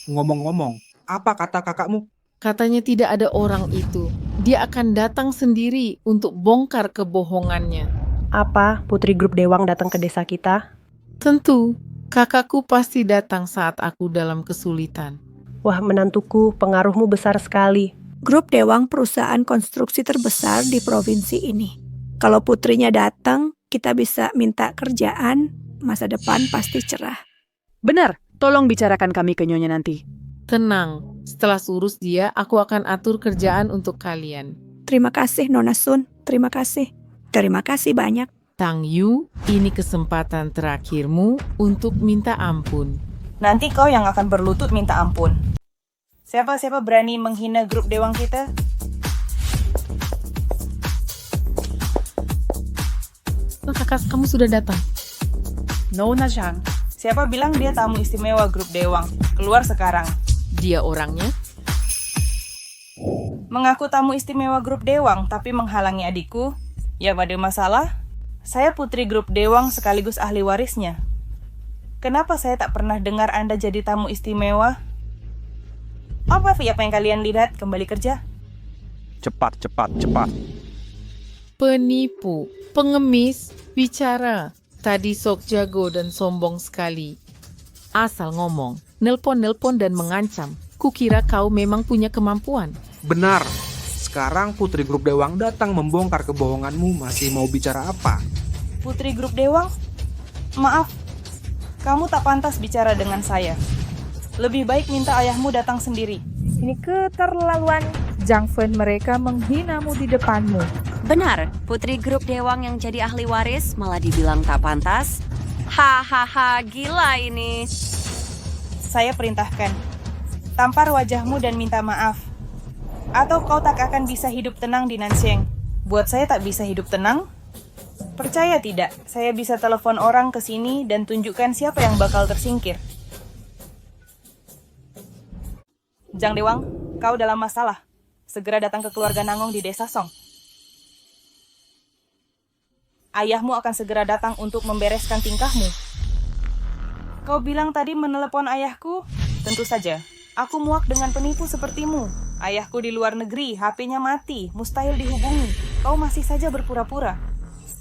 Ngomong-ngomong, apa kata kakakmu? Katanya tidak ada orang itu. Dia akan datang sendiri untuk bongkar kebohongannya. Apa putri grup Dewang datang ke desa kita? Tentu. Kakakku pasti datang saat aku dalam kesulitan. Wah, menantuku, pengaruhmu besar sekali. Grup Dewang perusahaan konstruksi terbesar di provinsi ini. Kalau putrinya datang, kita bisa minta kerjaan, masa depan pasti cerah. Benar, tolong bicarakan kami ke Nyonya nanti. Tenang, setelah urus dia, aku akan atur kerjaan untuk kalian. Terima kasih Nona Sun, terima kasih. Terima kasih banyak. Tang Yu, ini kesempatan terakhirmu untuk minta ampun. Nanti kau yang akan berlutut minta ampun. Siapa berani menghina grup Dewang kita? Kakak, kamu sudah datang. Nona Zhang. Siapa bilang dia tamu istimewa grup Dewang? Keluar sekarang. Dia orangnya? Mengaku tamu istimewa grup Dewang, tapi menghalangi adikku. Ya, ada masalah? Saya putri grup Dewang sekaligus ahli warisnya. Kenapa saya tak pernah dengar Anda jadi tamu istimewa? Apa yang kalian lihat? Kembali kerja. Cepat. Penipu. Pengemis, bicara. Tadi sok jago dan sombong sekali. Asal ngomong, nelpon-nelpon dan mengancam. Kukira kau memang punya kemampuan. Benar. Sekarang Putri Grup Dewang datang membongkar kebohonganmu, masih mau bicara apa? Putri Grup Dewang? Maaf, kamu tak pantas bicara dengan saya. Lebih baik minta ayahmu datang sendiri. Ini keterlaluan. Jangfen mereka menghinamu di depanmu. Benar, Putri Grup Dewang yang jadi ahli waris malah dibilang tak pantas. Hahaha, gila ini. Saya perintahkan, tampar wajahmu dan minta maaf. Atau kau tak akan bisa hidup tenang di Nansheng. Buat saya tak bisa hidup tenang? Percaya tidak, saya bisa telepon orang ke sini dan tunjukkan siapa yang bakal tersingkir. Jang Dewang, kau dalam masalah. Segera datang ke keluarga Nangong di desa Song. Ayahmu akan segera datang untuk membereskan tingkahmu. Kau bilang tadi menelepon ayahku? Tentu saja, aku muak dengan penipu sepertimu. Ayahku di luar negeri, HP-nya mati, mustahil dihubungi. Kau masih saja berpura-pura.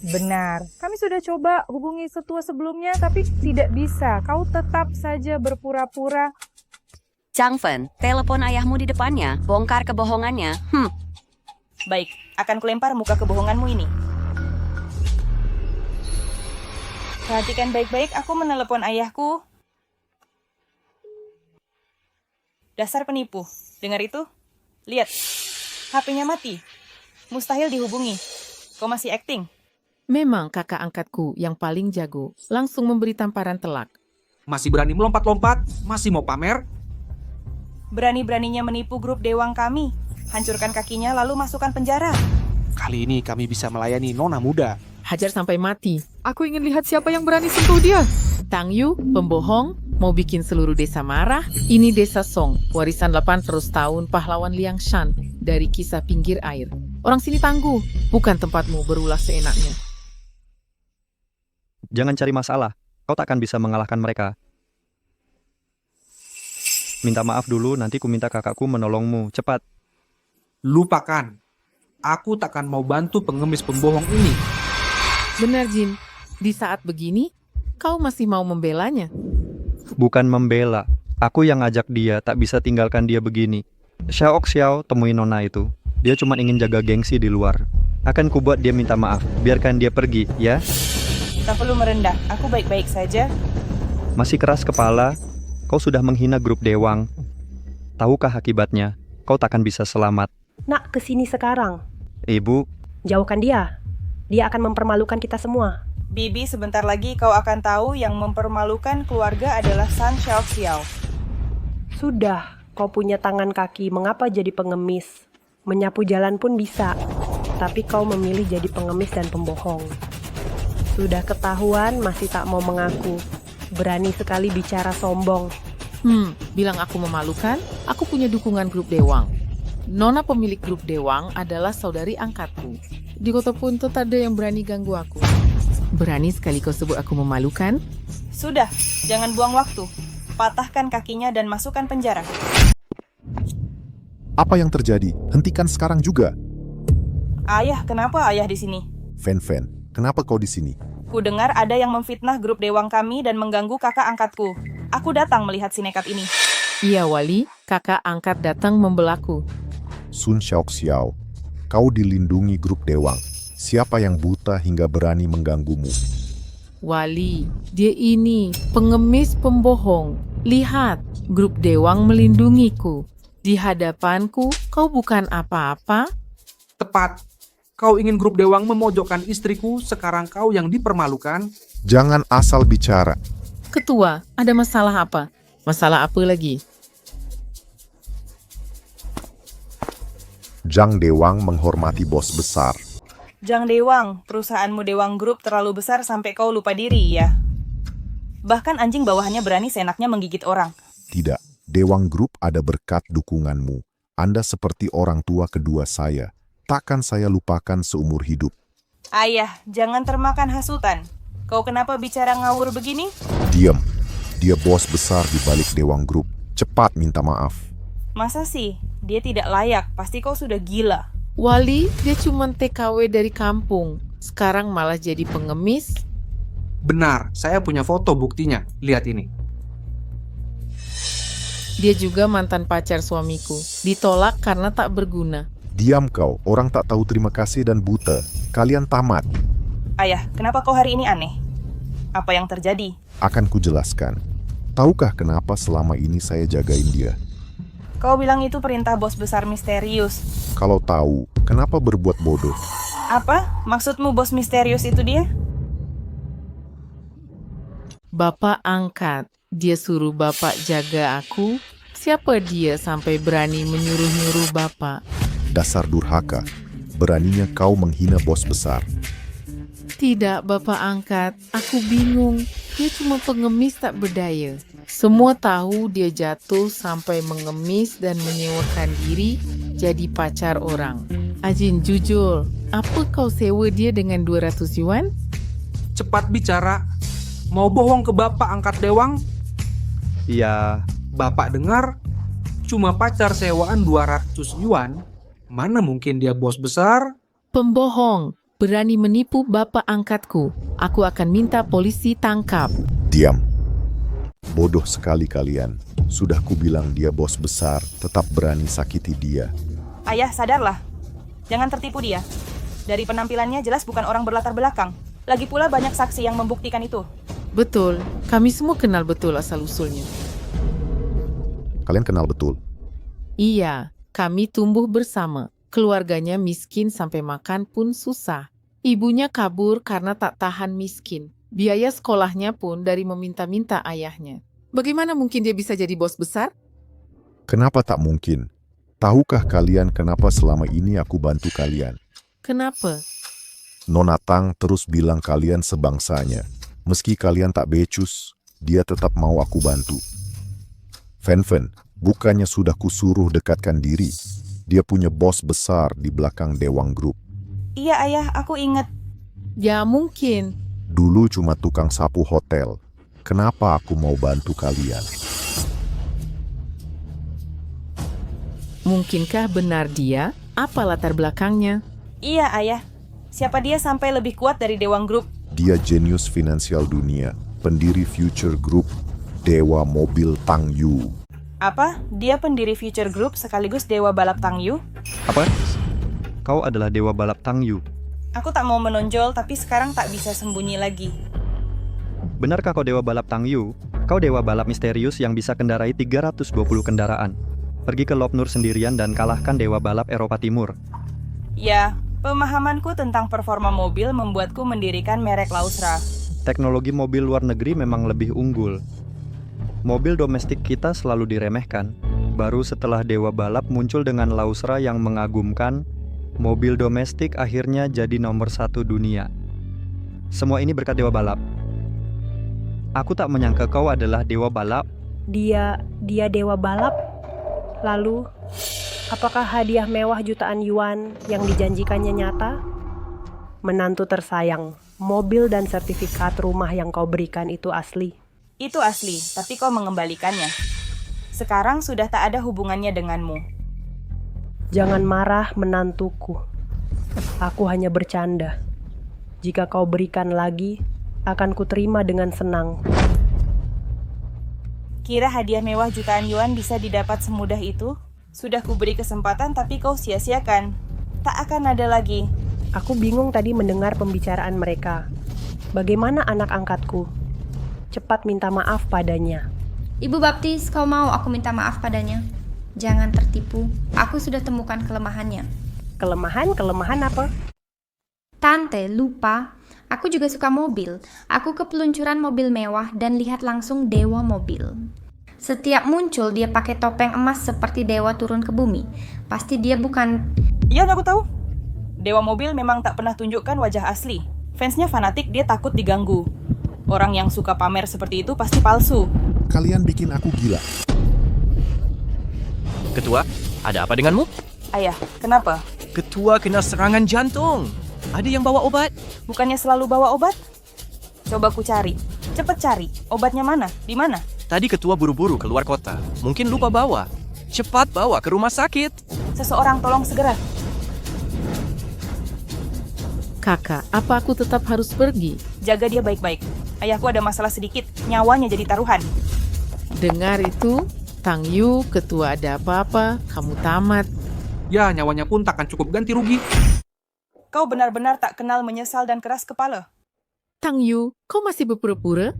Benar, kami sudah coba hubungi setua sebelumnya tapi tidak bisa. Kau tetap saja berpura-pura. Jangfen, telepon ayahmu di depannya, bongkar kebohongannya. Baik, akan kulempar muka kebohonganmu ini. Perhatikan baik-baik, aku menelepon ayahku. Dasar penipu. Dengar itu? Lihat, HP-nya mati. Mustahil dihubungi. Kau masih acting? Memang kakak angkatku yang paling jago. Langsung memberi tamparan telak. Masih berani melompat-lompat? Masih mau pamer? Berani-beraninya menipu grup Dewang kami. Hancurkan kakinya lalu masukkan penjara. Kali ini kami bisa melayani nona muda. Hajar sampai mati. Aku ingin lihat siapa yang berani sentuh dia. Tang Yu, pembohong, mau bikin seluruh desa marah. Ini desa Song, warisan 800 tahun pahlawan Liang Shan dari kisah pinggir air. Orang sini tangguh, bukan tempatmu berulah seenaknya. Jangan cari masalah, kau takkan bisa mengalahkan mereka. Minta maaf dulu, nanti ku minta kakakku menolongmu, cepat. Lupakan, aku takkan mau bantu pengemis pembohong ini. Benar Jin, di saat begini, kau masih mau membelanya? Bukan membela, aku yang ngajak dia, tak bisa tinggalkan dia begini. Xiao Xiao temui nona itu, dia cuma ingin jaga gengsi di luar. Akan ku buat dia minta maaf, biarkan dia pergi, ya? Tak perlu merendah, aku baik-baik saja. Masih keras kepala, kau sudah menghina grup Dewang. Tahukah akibatnya? Kau takkan bisa selamat. Nak, kesini sekarang. Ibu, Jauhkan dia. Dia akan mempermalukan kita semua. Bibi, sebentar lagi kau akan tahu yang mempermalukan keluarga adalah San Xiao Xiao. Sudah, kau punya tangan kaki, mengapa jadi pengemis? Menyapu jalan pun bisa, tapi kau memilih jadi pengemis dan pembohong. Sudah ketahuan, masih tak mau mengaku. Berani sekali bicara sombong. Bilang aku memalukan, aku punya dukungan grup Dewang. Nona pemilik grup Dewang adalah saudari angkatku. Di kota Punto tak ada yang berani ganggu aku. Berani sekali kau sebut aku memalukan? Sudah, jangan buang waktu. Patahkan kakinya dan masukkan penjara. Apa yang terjadi? Hentikan sekarang juga. Ayah, kenapa ayah di sini? Fen, kenapa kau di sini? Ku dengar ada yang memfitnah grup Dewang kami dan mengganggu kakak angkatku. Aku datang melihat si nekat ini. Iya, Wali. Kakak angkat datang membelaku. Sun Xiao, kau dilindungi grup Dewang. Siapa yang buta hingga berani mengganggumu? Wali, dia ini pengemis pembohong. Lihat, grup Dewang melindungiku. Di hadapanku, kau bukan apa-apa. Tepat. Kau ingin grup Dewang memojokkan istriku, sekarang kau yang dipermalukan. Jangan asal bicara. Ketua, ada masalah apa? Masalah apa lagi? Jang Dewang menghormati bos besar. Jang Dewang, perusahaanmu Dewang Group terlalu besar sampai kau lupa diri, ya? Bahkan anjing bawahannya berani seenaknya menggigit orang. Tidak, Dewang Group ada berkat dukunganmu. Anda seperti orang tua kedua saya. Takkan saya lupakan seumur hidup. Ayah, jangan termakan hasutan. Kau kenapa bicara ngawur begini? Diam. Dia bos besar di balik Dewang Group. Cepat minta maaf. Masa sih? Dia tidak layak. Pasti kau sudah gila. Wali, dia cuma TKW dari kampung. sekarang malah jadi pengemis? Benar, saya punya foto buktinya. Lihat ini. Dia juga mantan pacar suamiku. Ditolak karena tak berguna. Diam kau, orang tak tahu terima kasih dan buta. Kalian tamat. Ayah, kenapa kau hari ini aneh? Apa yang terjadi? Akan kujelaskan. Tahukah kenapa selama ini saya jagain dia? Kau bilang itu perintah bos besar misterius. Kalau tahu, kenapa berbuat bodoh? Apa? Maksudmu bos misterius itu dia? Bapak angkat. Dia suruh bapak jaga aku. Siapa dia sampai berani menyuruh-nyuruh bapak? Dasar durhaka. Beraninya kau menghina bos besar. Tidak, bapak angkat. Aku bingung. Dia cuma pengemis tak berdaya. Semua tahu dia jatuh sampai mengemis dan menyewakan diri jadi pacar orang. Ajin, jujur, apa kau sewa dia dengan 200 yuan? Cepat bicara. Mau bohong ke bapak angkat dewang? Iya. Bapak dengar, cuma pacar sewaan 200 yuan. Mana mungkin dia bos besar? Pembohong. Berani menipu bapak angkatku. Aku akan minta polisi tangkap. Diam. Bodoh sekali kalian. Sudah kubilang dia bos besar, tetap berani sakiti dia. Ayah, sadarlah. Jangan tertipu dia. Dari penampilannya jelas bukan orang berlatar belakang. Lagi pula banyak saksi yang membuktikan itu. Betul, kami semua kenal betul asal-usulnya. Kalian kenal betul? Iya, kami tumbuh bersama. Keluarganya miskin sampai makan pun susah. Ibunya kabur karena tak tahan miskin. Biaya sekolahnya pun dari meminta-minta ayahnya. Bagaimana mungkin dia bisa jadi bos besar? Kenapa tak mungkin? Tahukah kalian kenapa selama ini aku bantu kalian? Kenapa? Nona Tang terus bilang kalian sebangsanya. Meski kalian tak becus, dia tetap mau aku bantu. Fen, bukannya sudah kusuruh dekatkan diri. Dia punya bos besar di belakang Dewang Group. Iya ayah, aku ingat. Ya mungkin. Dulu cuma tukang sapu hotel. Kenapa aku mau bantu kalian? Mungkinkah benar dia? Apa latar belakangnya? Iya ayah. Siapa dia sampai lebih kuat dari Dewang Group? Dia jenius finansial dunia, pendiri Future Group, Dewa Mobil Tang Yu. Apa? Dia pendiri Future Group sekaligus Dewa Balap Tang Yu? Apa? Kau adalah Dewa Balap Tang Yu. Aku tak mau menonjol, tapi sekarang tak bisa sembunyi lagi. Benarkah kau Dewa Balap Tang Yu? Kau Dewa Balap misterius yang bisa kendarai 320 kendaraan. Pergi ke Lop Nur sendirian dan kalahkan Dewa Balap Eropa Timur. Ya, pemahamanku tentang performa mobil membuatku mendirikan merek Lausra. Teknologi mobil luar negeri memang lebih unggul. Mobil domestik kita selalu diremehkan. Baru setelah Dewa Balap muncul dengan Lausra yang mengagumkan, mobil domestik akhirnya jadi nomor 1 dunia. Semua ini berkat Dewa Balap. Aku tak menyangka kau adalah Dewa Balap. Dia Dewa Balap? Lalu, apakah hadiah mewah jutaan yuan yang dijanjikannya nyata? Menantu tersayang, mobil dan sertifikat rumah yang kau berikan itu asli. Itu asli, tapi kau mengembalikannya. Sekarang sudah tak ada hubungannya denganmu. Jangan marah, menantuku. Aku hanya bercanda. Jika kau berikan lagi, akan kuterima dengan senang. Kira hadiah mewah jutaan yuan bisa didapat semudah itu? Sudah kuberi kesempatan tapi kau sia-siakan. Tak akan ada lagi. Aku bingung tadi mendengar pembicaraan mereka. Bagaimana anak angkatku? Cepat minta maaf padanya. Ibu Baptis, kau mau aku minta maaf padanya? Jangan tertipu, aku sudah temukan kelemahannya. Kelemahan apa? Tante, lupa. Aku juga suka mobil. Aku ke peluncuran mobil mewah dan lihat langsung Dewa Mobil. Setiap muncul dia pakai topeng emas seperti dewa turun ke bumi. Pasti dia bukan... Iya, aku tahu. Dewa Mobil memang tak pernah tunjukkan wajah asli. Fansnya fanatik, dia takut diganggu. Orang yang suka pamer seperti itu pasti palsu. Kalian bikin aku gila. Ketua, ada apa denganmu? Ayah, kenapa? Ketua kena serangan jantung. Ada yang bawa obat? Bukannya selalu bawa obat? Coba ku cari. Cepet cari. Obatnya mana? Di mana? Tadi ketua buru-buru keluar kota. Mungkin lupa bawa. Cepat bawa ke rumah sakit. Seseorang tolong segera. Kakak, apa aku tetap harus pergi? Jaga dia baik-baik. Ayahku ada masalah sedikit, nyawanya jadi taruhan. Dengar itu, Tang Yu, ketua ada apa-apa, kamu tamat. Ya, nyawanya pun takkan cukup ganti rugi. Kau benar-benar tak kenal menyesal dan keras kepala. Tang Yu, kau masih berpura-pura?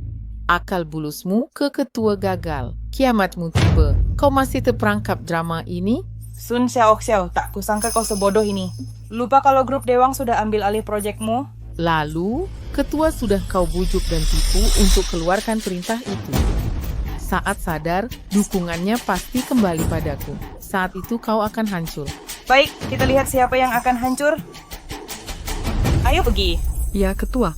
Akal bulusmu ke ketua gagal. Kiamatmu tiba. Kau masih terperangkap drama ini? Sun Xiaoxiao, tak kusangka kau sebodoh ini. Lupa kalau grup Dewang sudah ambil alih proyekmu? Lalu, ketua sudah kau bujuk dan tipu untuk keluarkan perintah itu. Saat sadar, dukungannya pasti kembali padaku. Saat itu kau akan hancur. Baik, kita lihat siapa yang akan hancur. Ayo pergi. Ya, ketua.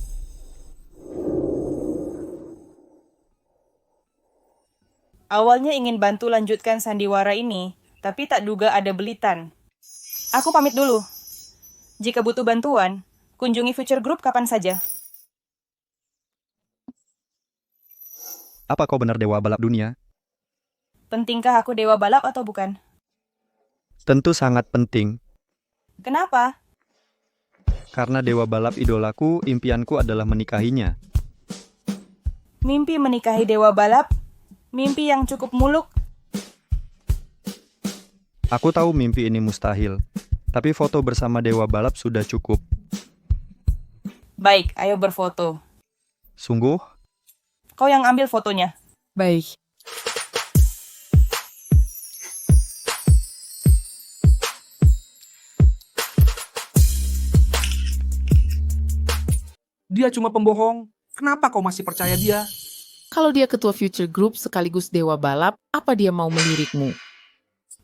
Awalnya ingin bantu lanjutkan sandiwara ini, tapi tak duga ada belitan. Aku pamit dulu. Jika butuh bantuan, kunjungi Future Group kapan saja. Apa kau benar dewa balap dunia? Pentingkah aku dewa balap atau bukan? Tentu sangat penting. Kenapa? Karena dewa balap idolaku, impianku adalah menikahinya. Mimpi menikahi dewa balap? Mimpi yang cukup muluk? Aku tahu mimpi ini mustahil, tapi foto bersama dewa balap sudah cukup. Baik, ayo berfoto. Sungguh? Kau yang ambil fotonya. Baik. Dia cuma pembohong. Kenapa kau masih percaya dia? Kalau dia ketua Future Group sekaligus dewa balap, apa dia mau melirikmu?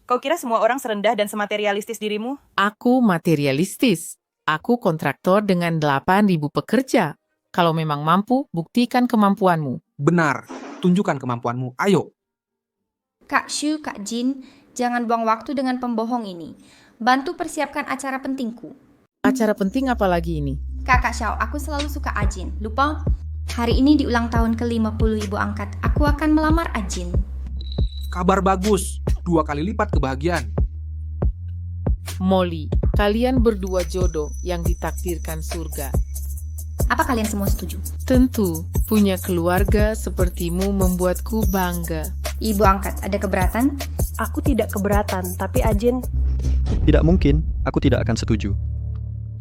Kau kira semua orang serendah dan sematerialistis dirimu? Aku materialistis. Aku kontraktor dengan 8.000 pekerja. Kalau memang mampu, buktikan kemampuanmu. Benar. Tunjukkan kemampuanmu. Ayo. Kak Shu, Kak Jin, jangan buang waktu dengan pembohong ini. Bantu persiapkan acara pentingku. Acara penting apa lagi ini? Kakak Xiao, aku selalu suka Ajin. Lupa? Hari ini di ulang tahun ke-50 ibu angkat, aku akan melamar Ajin. Kabar bagus. 2 kali lipat kebahagiaan. Molly, kalian berdua jodoh yang ditakdirkan surga. Apa kalian semua setuju? Tentu, punya keluarga sepertimu membuatku bangga. Ibu angkat, ada keberatan? Aku tidak keberatan, tapi Ajin... Tidak mungkin, aku tidak akan setuju.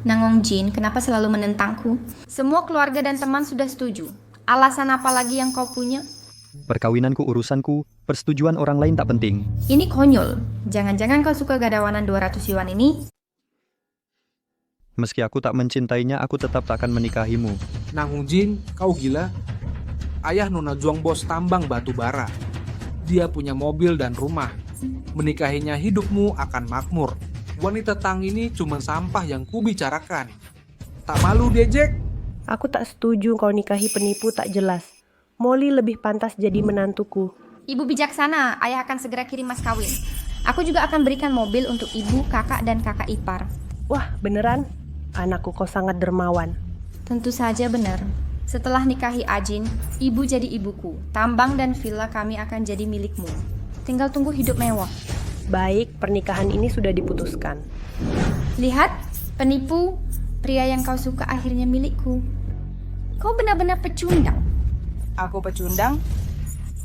Nangong Jin, kenapa selalu menentangku? Semua keluarga dan teman sudah setuju. Alasan apa lagi yang kau punya? Perkawinanku urusanku, persetujuan orang lain tak penting. Ini konyol. Jangan-jangan kau suka gadawanan 200 yuan ini? Meski aku tak mencintainya, aku tetap tak akan menikahimu. Nangong Jin, kau gila? Ayah Nona Zhuang bos tambang batu bara. Dia punya mobil dan rumah. Menikahinya hidupmu akan makmur. Wanita Tang ini cuma sampah yang kubicarakan. Tak malu dia, Jack? Aku tak setuju kau nikahi penipu tak jelas. Molly lebih pantas jadi menantuku. Ibu bijaksana, ayah akan segera kirim mas kawin. Aku juga akan berikan mobil untuk ibu, kakak, dan kakak ipar. Wah, beneran? Anakku kau sangat dermawan. Tentu saja benar. Setelah nikahi Ajin, ibu jadi ibuku. Tambang dan villa kami akan jadi milikmu. Tinggal tunggu hidup mewah. Baik, pernikahan ini sudah diputuskan. Lihat, penipu, pria yang kau suka akhirnya milikku. Kau benar-benar pecundang. Aku pecundang?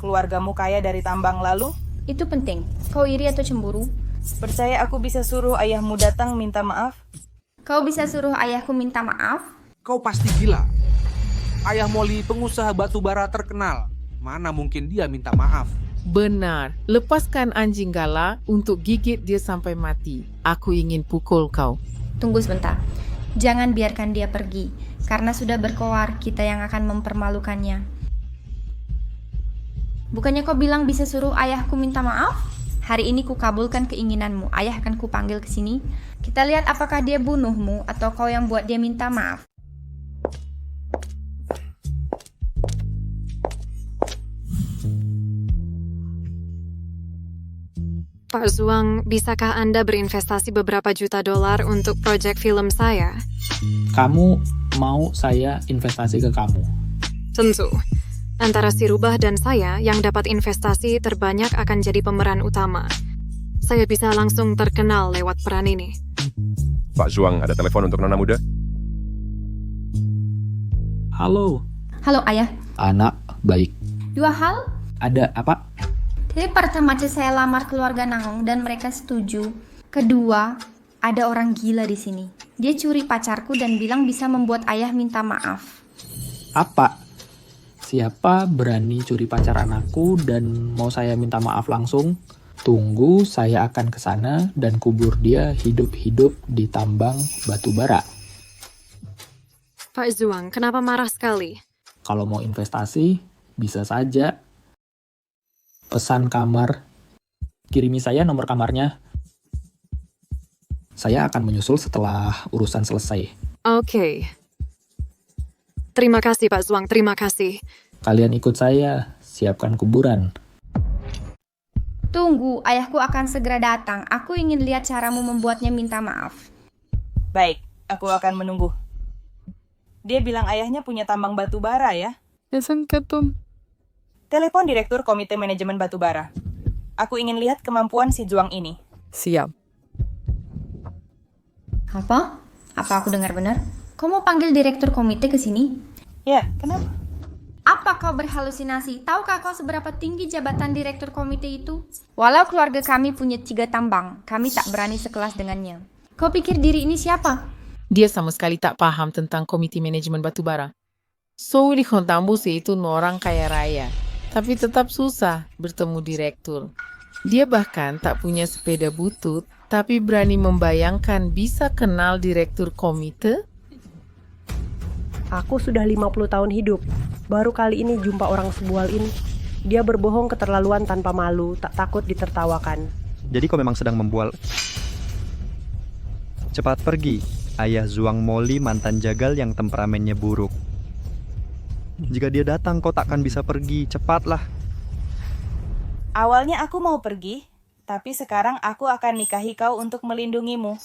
Keluargamu kaya dari tambang lalu? Itu penting. Kau iri atau cemburu? Percaya aku bisa suruh ayahmu datang minta maaf? Kau bisa suruh ayahku minta maaf? Kau pasti gila. Ayah Molly pengusaha batu bara terkenal. Mana mungkin dia minta maaf? Benar, lepaskan anjing gala untuk gigit dia sampai mati. Aku ingin pukul kau. Tunggu sebentar. Jangan biarkan dia pergi. Karena sudah berkoar, kita yang akan mempermalukannya. Bukannya kau bilang bisa suruh ayahku minta maaf? Hari ini ku kabulkan keinginanmu. Ayah akan ku panggil ke sini. Kita lihat apakah dia bunuhmu atau kau yang buat dia minta maaf. Pak Zhuang, bisakah Anda berinvestasi beberapa juta dolar untuk proyek film saya? Kamu mau saya investasi ke kamu? Tentu. Antara si Rubah dan saya, yang dapat investasi terbanyak akan jadi pemeran utama. Saya bisa langsung terkenal lewat peran ini. Pak Zhuang, ada telepon untuk Nona Muda? Halo. Halo ayah. Anak baik. Dua hal. Ada apa? Jadi pertama saya lamar keluarga Nahong dan mereka setuju. Kedua, ada orang gila di sini. Dia curi pacarku dan bilang bisa membuat ayah minta maaf. Apa? Siapa berani curi pacar anakku dan mau saya minta maaf langsung? Tunggu, saya akan ke sana dan kubur dia hidup-hidup di tambang batu bara. Pak Zuang, kenapa marah sekali? Kalau mau investasi, bisa saja. Pesan kamar. Kirimi saya nomor kamarnya. Saya akan menyusul setelah urusan selesai. Oke. Terima kasih Pak Zuang, terima kasih. Kalian ikut saya, siapkan kuburan. Tunggu, ayahku akan segera datang. Aku ingin lihat caramu membuatnya minta maaf. Baik, aku akan menunggu. Dia bilang ayahnya punya tambang batu bara ya? Telepon Direktur Komite Manajemen Batu Bara. Aku ingin lihat kemampuan si Zuang ini. Siap. Apa? Apa aku dengar benar? Kau mau panggil Direktur Komite ke sini? Ya, kenapa? Apa kau berhalusinasi? Tahukah kau seberapa tinggi jabatan Direktur Komite itu? Walau keluarga kami punya 3 tambang, kami tak berani sekelas dengannya. Kau pikir diri ini siapa? Dia sama sekali tak paham tentang Komite Manajemen Batubara. Souli Kontambuse itu orang kaya raya, tapi tetap susah bertemu direktur. Dia bahkan tak punya sepeda butut, tapi berani membayangkan bisa kenal direktur komite? Aku sudah 50 tahun hidup. Baru kali ini jumpa orang sebual ini. Dia berbohong keterlaluan tanpa malu, tak takut ditertawakan. Jadi kau memang sedang membual. Cepat pergi, ayah Zuang Moli mantan jagal yang temperamennya buruk. Jika dia datang, kau takkan bisa pergi. Cepatlah. Awalnya aku mau pergi, tapi sekarang aku akan nikahi kau untuk melindungimu.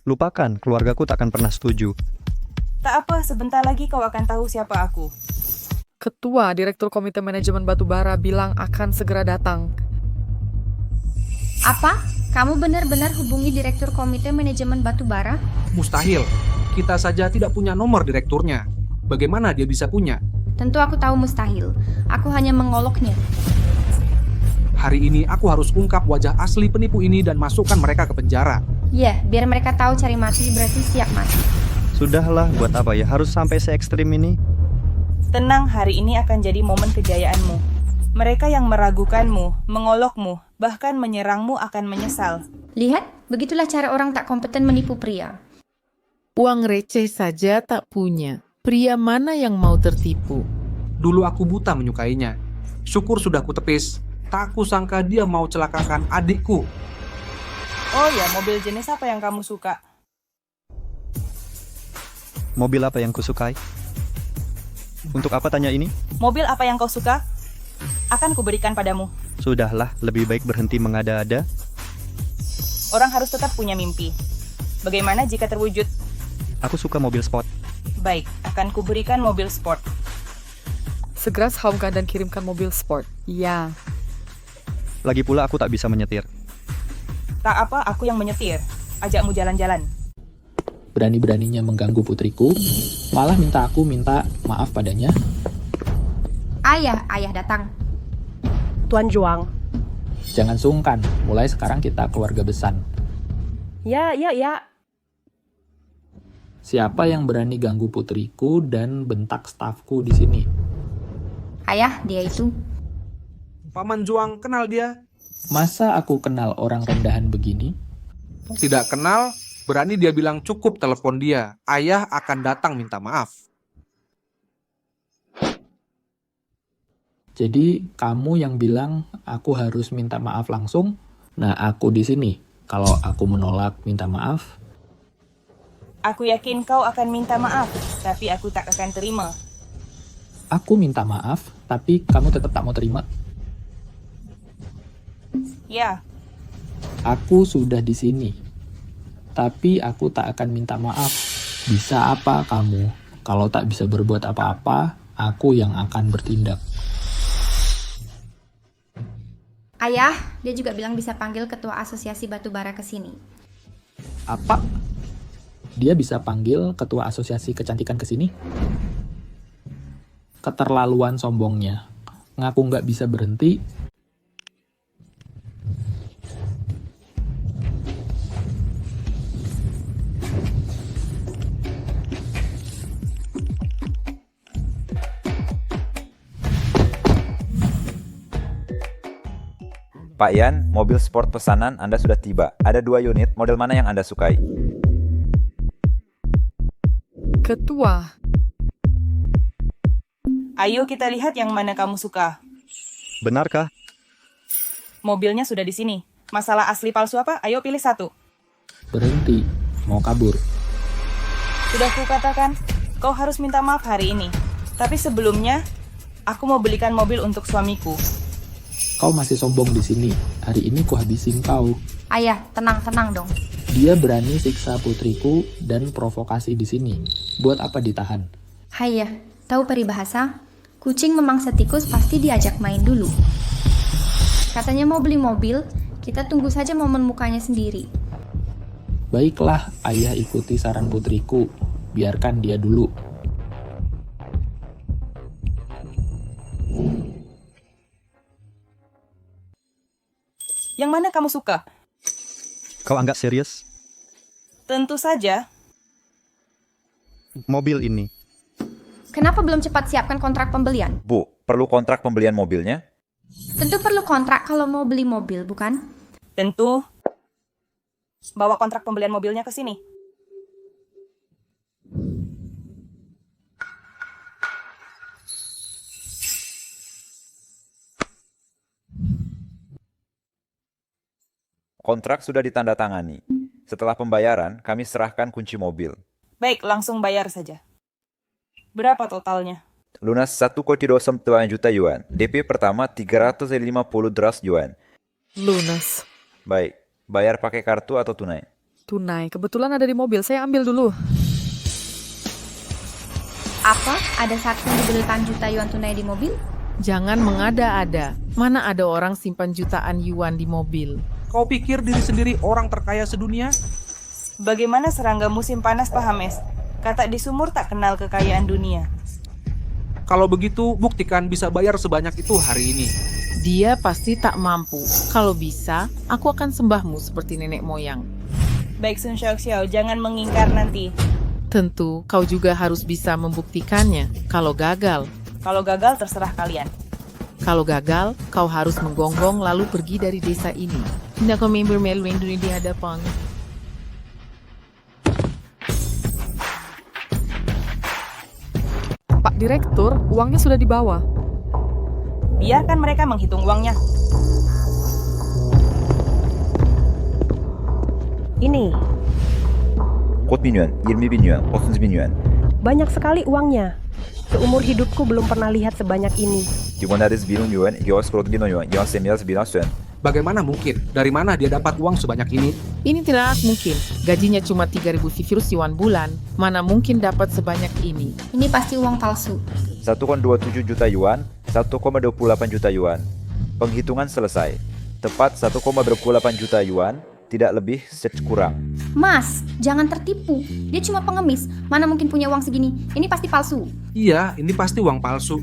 Lupakan, keluargaku takkan pernah setuju. Tak apa, sebentar lagi kau akan tahu siapa aku. Ketua Direktur Komite Manajemen Batubara bilang akan segera datang. Apa? Kamu benar-benar hubungi Direktur Komite Manajemen Batubara? Mustahil. Kita saja tidak punya nomor direkturnya. Bagaimana dia bisa punya? Tentu aku tahu mustahil. Aku hanya mengoloknya. Hari ini aku harus ungkap wajah asli penipu ini dan masukkan mereka ke penjara. Ya, biar mereka tahu cari mati berarti siap mati. Sudahlah, buat apa ya harus sampai se-ekstrim ini? Tenang, hari ini akan jadi momen kejayaanmu. Mereka yang meragukanmu, mengolokmu, bahkan menyerangmu akan menyesal. Lihat, begitulah cara orang tak kompeten menipu pria. Uang receh saja tak punya. Pria mana yang mau tertipu? Dulu aku buta menyukainya. Syukur sudah kutepis. Tak kusangka dia mau celakakan adikku. Oh ya, mobil jenis apa yang kamu suka? Mobil apa yang kusukai? Untuk apa tanya ini? Mobil apa yang kau suka? Akan kuberikan padamu. Sudahlah, lebih baik berhenti mengada-ada. Orang harus tetap punya mimpi. Bagaimana jika terwujud? Aku suka mobil sport. Baik, akan kuberikan mobil sport. Segera saumkan dan kirimkan mobil sport. Ya. Lagi pula aku tak bisa menyetir. Tak apa, aku yang menyetir. Ajakmu jalan-jalan. Berani-beraninya mengganggu putriku, malah minta maaf padanya. Ayah datang. Tuan Juang. Jangan sungkan, mulai sekarang kita keluarga besar. Ya. Siapa yang berani ganggu putriku dan bentak stafku di sini? Ayah, dia itu. Paman Juang kenal dia? Masa aku kenal orang rendahan begini? Tidak kenal, berani dia bilang cukup telepon dia. Ayah akan datang minta maaf. Jadi kamu yang bilang aku harus minta maaf langsung? Nah, aku di sini. Kalau aku menolak minta maaf, aku yakin kau akan minta maaf, tapi aku tak akan terima. Aku minta maaf, tapi kamu tetap tak mau terima? Ya. Aku sudah di sini, tapi aku tak akan minta maaf. Bisa apa kamu? Kalau tak bisa berbuat apa-apa, aku yang akan bertindak. Ayah, dia juga bilang bisa panggil ketua asosiasi batubara ke sini. Apa? dia bisa panggil ketua asosiasi kecantikan ke sini? Keterlaluan sombongnya. Ngaku nggak bisa berhenti. Pak Yan, mobil sport pesanan Anda sudah tiba. Ada 2 unit, model mana yang Anda sukai? Ketua, Ayo kita lihat yang mana kamu suka. Benarkah? Mobilnya sudah di sini. Masalah asli palsu apa? Ayo pilih satu. Berhenti, mau kabur. Sudah kukatakan, kau harus minta maaf hari ini. Tapi sebelumnya, aku mau belikan mobil untuk suamiku. Kau masih sombong di sini. Hari ini kuhabisin kau. Ayah, tenang-tenang dong. Dia berani siksa putriku dan provokasi di sini. Buat apa ditahan? Hayah, tahu peribahasa? Kucing memangsa tikus pasti diajak main dulu. Katanya mau beli mobil, kita tunggu saja momen mukanya sendiri. Baiklah, ayah ikuti saran putriku. Biarkan dia dulu. Yang mana kamu suka? Kau anggap serius? Tentu saja. Mobil ini. Kenapa belum cepat siapkan kontrak pembelian? Bu, perlu kontrak pembelian mobilnya? Tentu perlu kontrak kalau mau beli mobil, bukan? Tentu. Bawa kontrak pembelian mobilnya ke sini. Kontrak sudah ditandatangani. Setelah pembayaran, kami serahkan kunci mobil. Baik, langsung bayar saja. Berapa totalnya? Lunas 1,29 juta yuan. DP pertama 350 dras yuan. lunas. Baik, bayar pakai kartu atau tunai? Tunai, kebetulan ada di mobil, saya ambil dulu. Apa? Ada saksi dibelikan juta yuan tunai di mobil? Jangan mengada-ada. Mana ada orang simpan jutaan yuan di mobil? Kau pikir diri sendiri orang terkaya sedunia? Bagaimana serangga musim panas, Pak Hames? Kata di sumur tak kenal kekayaan dunia. Kalau begitu, buktikan bisa bayar sebanyak itu hari ini. Dia pasti tak mampu. Kalau bisa, aku akan sembahmu seperti nenek moyang. Baik, Sun Xiao, jangan mengingkar nanti. Tentu, kau juga harus bisa membuktikannya. Kalau gagal, terserah kalian. Kalau gagal, kau harus menggonggong lalu pergi dari desa ini. Tidak kau member Melwin di hadapan. Pak Direktur, uangnya sudah dibawa. Biarkan mereka menghitung uangnya. Ini, 40.000 yuan, 20.000 yuan, 30.000 yuan. banyak sekali uangnya. Seumur hidupku belum pernah lihat sebanyak ini. 201 yuan, 210 yuan, 219 yuan. Bagaimana mungkin? Dari mana dia dapat uang sebanyak ini? Ini tidak mungkin. Gajinya cuma 3.000 virus yuan bulan. Mana mungkin dapat sebanyak ini? Ini pasti uang palsu. 1,27 juta yuan, 1,28 juta yuan. Penghitungan selesai. Tepat 1,28 juta yuan, tidak lebih sekurang. Mas, jangan tertipu. Dia cuma pengemis. Mana mungkin punya uang segini? Ini pasti palsu. Iya, ini pasti uang palsu.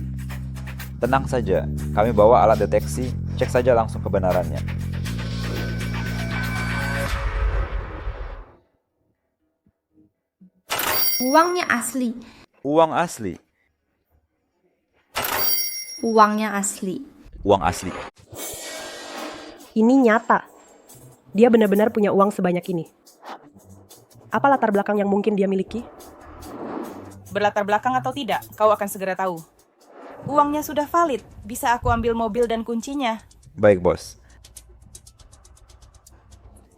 Tenang saja, kami bawa alat deteksi, cek saja langsung kebenarannya. Uangnya asli. Uang asli. Uangnya asli. Uang asli. Ini nyata. Dia benar-benar punya uang sebanyak ini. Apa latar belakang yang mungkin dia miliki? Berlatar belakang atau tidak, kau akan segera tahu. Uangnya sudah valid, bisa aku ambil mobil dan kuncinya. Baik, bos.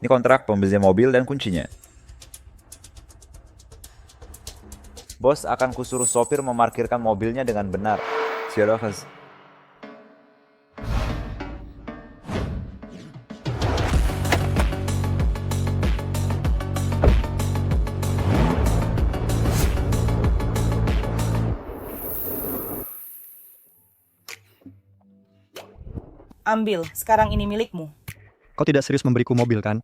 Ini kontrak pembelian mobil dan kuncinya. Bos akan kusuruh sopir memarkirkan mobilnya dengan benar. Silakan. Ambil, sekarang ini milikmu. Kau tidak serius memberiku mobil, kan?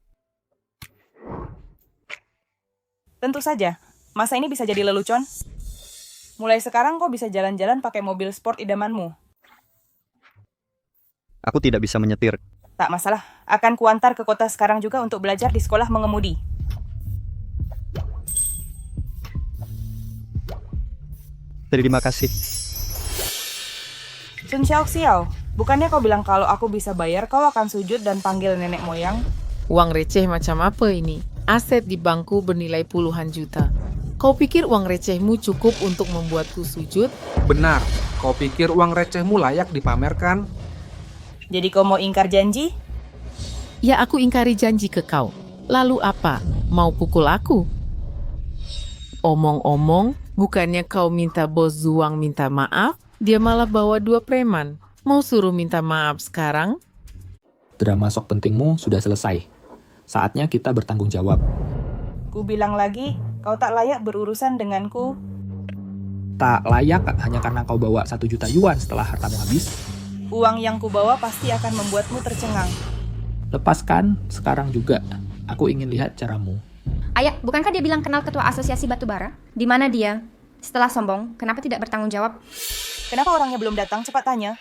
Tentu saja, masa ini bisa jadi lelucon. Mulai sekarang kau bisa jalan-jalan pakai mobil sport idamanmu. Aku tidak bisa menyetir. Tak masalah, akan kuantar ke kota sekarang juga untuk belajar di sekolah mengemudi. Terima kasih. Sun Xiao, bukannya kau bilang kalau aku bisa bayar, kau akan sujud dan panggil nenek moyang? Uang receh macam apa ini? Aset di bangku bernilai puluhan juta. Kau pikir uang recehmu cukup untuk membuatku sujud? Benar, kau pikir uang recehmu layak dipamerkan? Jadi kau mau ingkar janji? Ya, aku ingkari janji ke kau. Lalu apa? Mau pukul aku? Omong-omong, bukannya kau minta bos Zuang minta maaf, dia malah bawa 2 preman. Mau suruh minta maaf sekarang? Drama sok pentingmu sudah selesai. Saatnya kita bertanggung jawab. Ku bilang lagi, kau tak layak berurusan denganku. Tak layak hanya karena kau bawa 1 juta yuan setelah hartamu habis. Uang yang kubawa pasti akan membuatmu tercengang. Lepaskan sekarang juga. Aku ingin lihat caramu. Ayah, bukankah dia bilang kenal ketua asosiasi batubara? Di mana dia? Setelah sombong, kenapa tidak bertanggung jawab? Kenapa orangnya belum datang? Cepat tanya.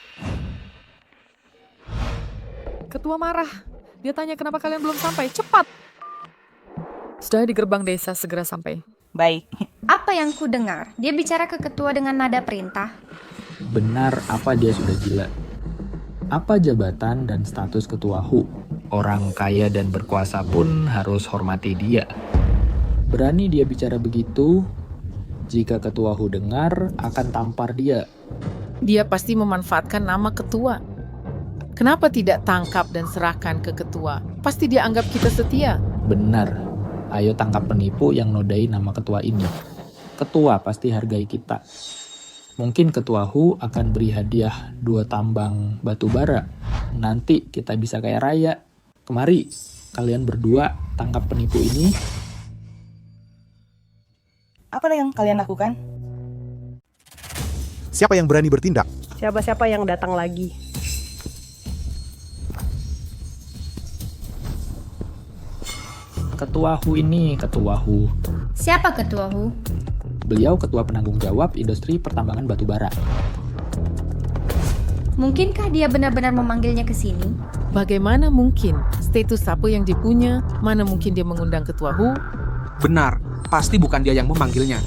Ketua marah. Dia tanya kenapa kalian belum sampai. Cepat! Sudah di gerbang desa, segera sampai. Baik. Apa yang ku dengar? Dia bicara ke ketua dengan nada perintah. Benar apa dia sudah gila? Apa jabatan dan status ketua HU? Orang kaya dan berkuasa pun harus hormati dia. Berani dia bicara begitu, jika ketua HU dengar, akan tampar dia. Dia pasti memanfaatkan nama ketua. Kenapa tidak tangkap dan serahkan ke ketua? Pasti dia anggap kita setia. Benar. Ayo tangkap penipu yang nodai nama ketua ini. Ketua pasti hargai kita. Mungkin ketua HU akan beri hadiah 2 tambang batu bara. Nanti kita bisa kaya raya. Kemari, kalian berdua tangkap penipu ini. Apa yang kalian lakukan? Siapa yang berani bertindak? Siapa-siapa yang datang lagi? Ketua HU ini, ketua HU. Siapa ketua HU? Beliau ketua penanggung jawab industri pertambangan batubara. Mungkinkah dia benar-benar memanggilnya ke sini? Bagaimana mungkin? Status apa yang dia punya? Mana mungkin dia mengundang ketua HU? Benar, pasti bukan dia yang memanggilnya.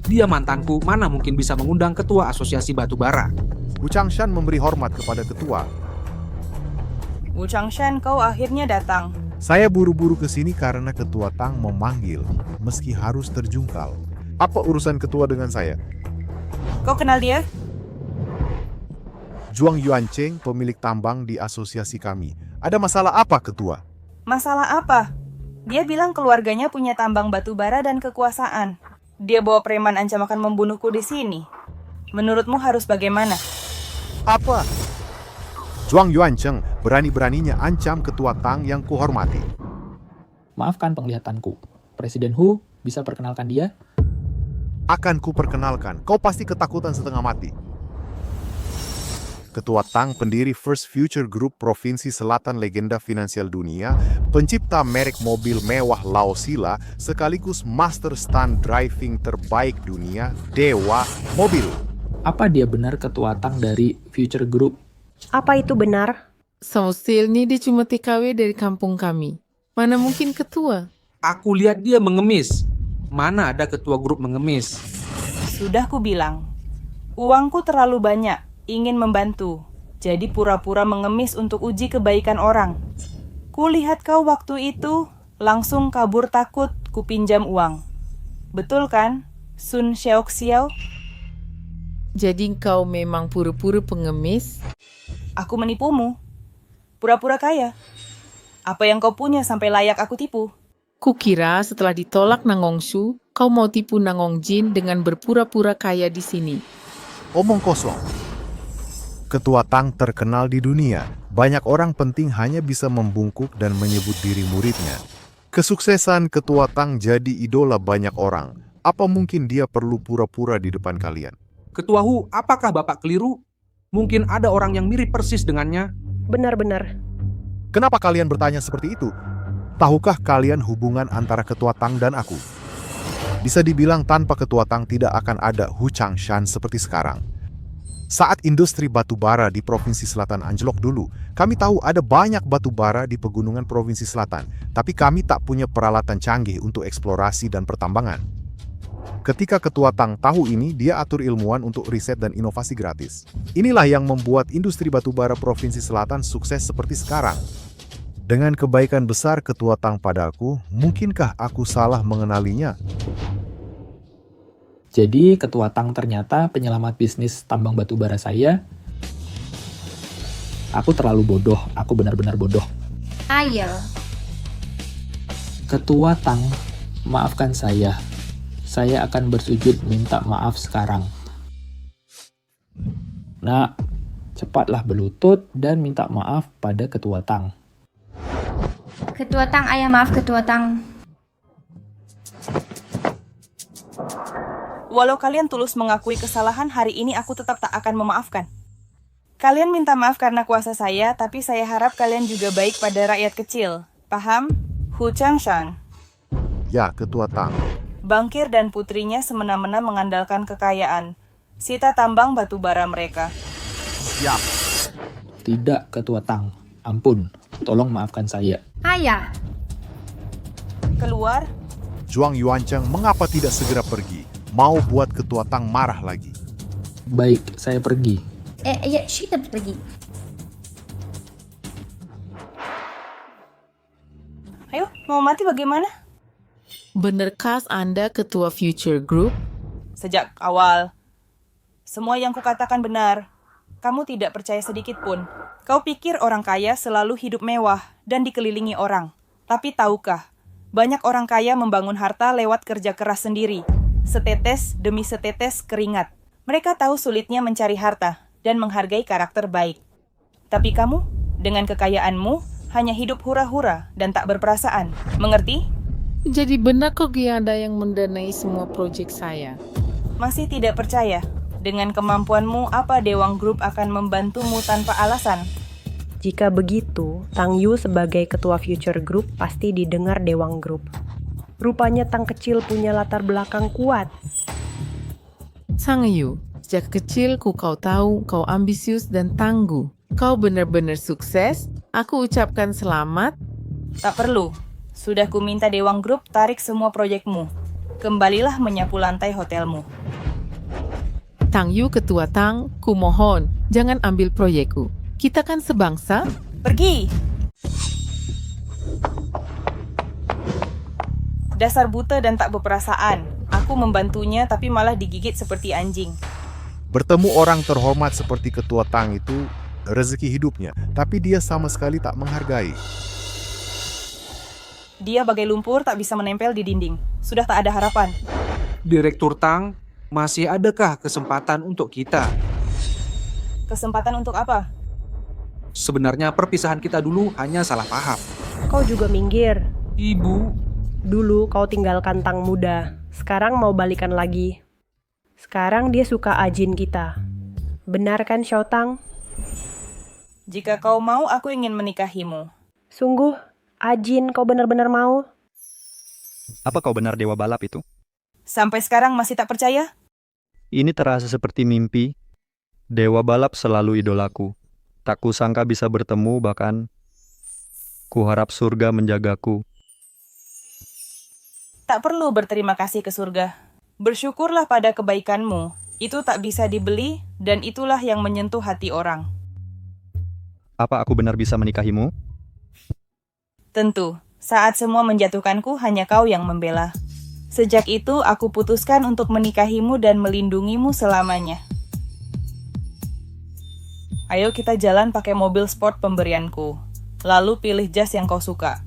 Dia mantanku, mana mungkin bisa mengundang ketua asosiasi batubara. Wu Changshan memberi hormat kepada ketua. Wu Changshan, kau akhirnya datang. Saya buru-buru ke sini karena ketua Tang memanggil, meski harus terjungkal. Apa urusan ketua dengan saya? Kau kenal dia? Zhuang Yuancheng, pemilik tambang di asosiasi kami. Ada masalah apa, ketua? Masalah apa? Dia bilang keluarganya punya tambang batu bara dan kekuasaan. Dia bawa preman ancam akan membunuhku di sini. Menurutmu harus bagaimana? Apa? Zhuang Yuancheng berani-beraninya ancam ketua Tang yang kuhormati. Maafkan penglihatanku. Presiden HU bisa perkenalkan dia? Akan kuperkenalkan. Kau pasti ketakutan setengah mati. Ketua Tang, pendiri First Future Group Provinsi Selatan, legenda finansial dunia, pencipta merek mobil mewah Laosila, sekaligus master stunt driving terbaik dunia, Dewa Mobil. Apa dia benar ketua Tang dari Future Group? Apa itu benar? Sausil ini dia cuma TKW dari kampung kami. Mana mungkin ketua? Aku lihat dia mengemis. Mana ada ketua grup mengemis? Sudah ku bilang, uangku terlalu banyak, ingin membantu. Jadi pura-pura mengemis untuk uji kebaikan orang. Kulihat kau waktu itu, langsung kabur takut ku pinjam uang. Betul kan, Sun Xiao? Jadi kau memang pura-pura pengemis? Aku menipumu. Pura-pura kaya. Apa yang kau punya sampai layak aku tipu? Kukira setelah ditolak Nangongshu, kau mau tipu Nangongjin dengan berpura-pura kaya di sini. Omong kosong. Ketua Tang terkenal di dunia. Banyak orang penting hanya bisa membungkuk dan menyebut diri muridnya. Kesuksesan Ketua Tang jadi idola banyak orang. Apa mungkin dia perlu pura-pura di depan kalian? Ketua HU, apakah Bapak keliru? Mungkin ada orang yang mirip persis dengannya. Benar-benar. Kenapa kalian bertanya seperti itu? Tahukah kalian hubungan antara Ketua Tang dan aku? Bisa dibilang tanpa Ketua Tang tidak akan ada Hu Changshan seperti sekarang. Saat industri batu bara di Provinsi Selatan anjlok dulu, kami tahu ada banyak batu bara di pegunungan Provinsi Selatan, tapi kami tak punya peralatan canggih untuk eksplorasi dan pertambangan. Ketika Ketua Tang tahu ini, dia atur ilmuwan untuk riset dan inovasi gratis. Inilah yang membuat industri batu bara Provinsi Selatan sukses seperti sekarang. Dengan kebaikan besar Ketua Tang padaku, mungkinkah aku salah mengenalinya? Jadi Ketua Tang ternyata penyelamat bisnis tambang batu bara saya. Aku terlalu bodoh, aku benar-benar bodoh. Ayo. Ketua Tang, maafkan saya. Saya akan bersujud minta maaf sekarang. Nah, cepatlah berlutut dan minta maaf pada Ketua Tang. Ketua Tang, ayah maaf Ketua Tang. Walau kalian tulus mengakui kesalahan, hari ini aku tetap tak akan memaafkan. Kalian minta maaf karena kuasa saya, tapi saya harap kalian juga baik pada rakyat kecil. Paham? Hu Changshan. Ya, Ketua Tang. Bangkir dan putrinya semena-mena mengandalkan kekayaan. Sita tambang batu bara mereka. Siap. Tidak, Ketua Tang. Ampun, tolong maafkan saya. Ayah. Keluar. Zhuang Yuancheng mengapa tidak segera pergi? Mau buat Ketua Tang marah lagi. Baik, saya pergi. Ya, kita pergi. Ayo, mau mati bagaimana? Benarkah Anda Ketua Future Group? Sejak awal, semua yang kukatakan benar. Kamu tidak percaya sedikit pun. Kau pikir orang kaya selalu hidup mewah dan dikelilingi orang. Tapi tahukah, banyak orang kaya membangun harta lewat kerja keras sendiri. Setetes demi setetes keringat. Mereka tahu sulitnya mencari harta dan menghargai karakter baik. Tapi kamu, dengan kekayaanmu, hanya hidup hura-hura dan tak berperasaan. Mengerti? Jadi benar kok Gianda yang mendanai semua proyek saya? Masih tidak percaya? Dengan kemampuanmu, apa Dewang Group akan membantumu tanpa alasan? Jika begitu, Tang Yu sebagai Ketua Future Group pasti didengar Dewang Group. Rupanya Tang kecil punya latar belakang kuat. Sang Yu, sejak kecil kau tahu kau ambisius dan tangguh. Kau benar-benar sukses. Aku ucapkan selamat. Tak perlu. Sudah ku minta Dewang Group tarik semua proyekmu. Kembalilah menyapu lantai hotelmu. Tang Yu, Ketua Tang, ku mohon, jangan ambil proyekku. Kita kan sebangsa. Pergi! Dasar buta dan tak berperasaan. Aku membantunya tapi malah digigit seperti anjing. Bertemu orang terhormat seperti Ketua Tang itu rezeki hidupnya, tapi dia sama sekali tak menghargai. Dia bagai lumpur tak bisa menempel di dinding. Sudah tak ada harapan. Direktur Tang, masih adakah kesempatan untuk kita? Kesempatan untuk apa? Sebenarnya perpisahan kita dulu hanya salah paham. Kau juga minggir. Ibu. Dulu kau tinggalkan Tang muda, sekarang mau balikan lagi. Sekarang dia suka ajin kita. Benar kan, Xiao Tang? Jika kau mau, aku ingin menikahimu. Sungguh, ajin kau benar-benar mau? Apa kau benar dewa balap itu? Sampai sekarang masih tak percaya? Ini terasa seperti mimpi. Dewa balap selalu idolaku. Tak kusangka bisa bertemu, bahkan kuharap surga menjagaku. Tak perlu berterima kasih ke surga. Bersyukurlah pada kebaikanmu. Itu tak bisa dibeli, dan itulah yang menyentuh hati orang. Apa aku benar bisa menikahimu? Tentu, saat semua menjatuhkanku, hanya kau yang membela. Sejak itu, aku putuskan untuk menikahimu dan melindungimu selamanya. Ayo kita jalan pakai mobil sport pemberianku. Lalu pilih jas yang kau suka.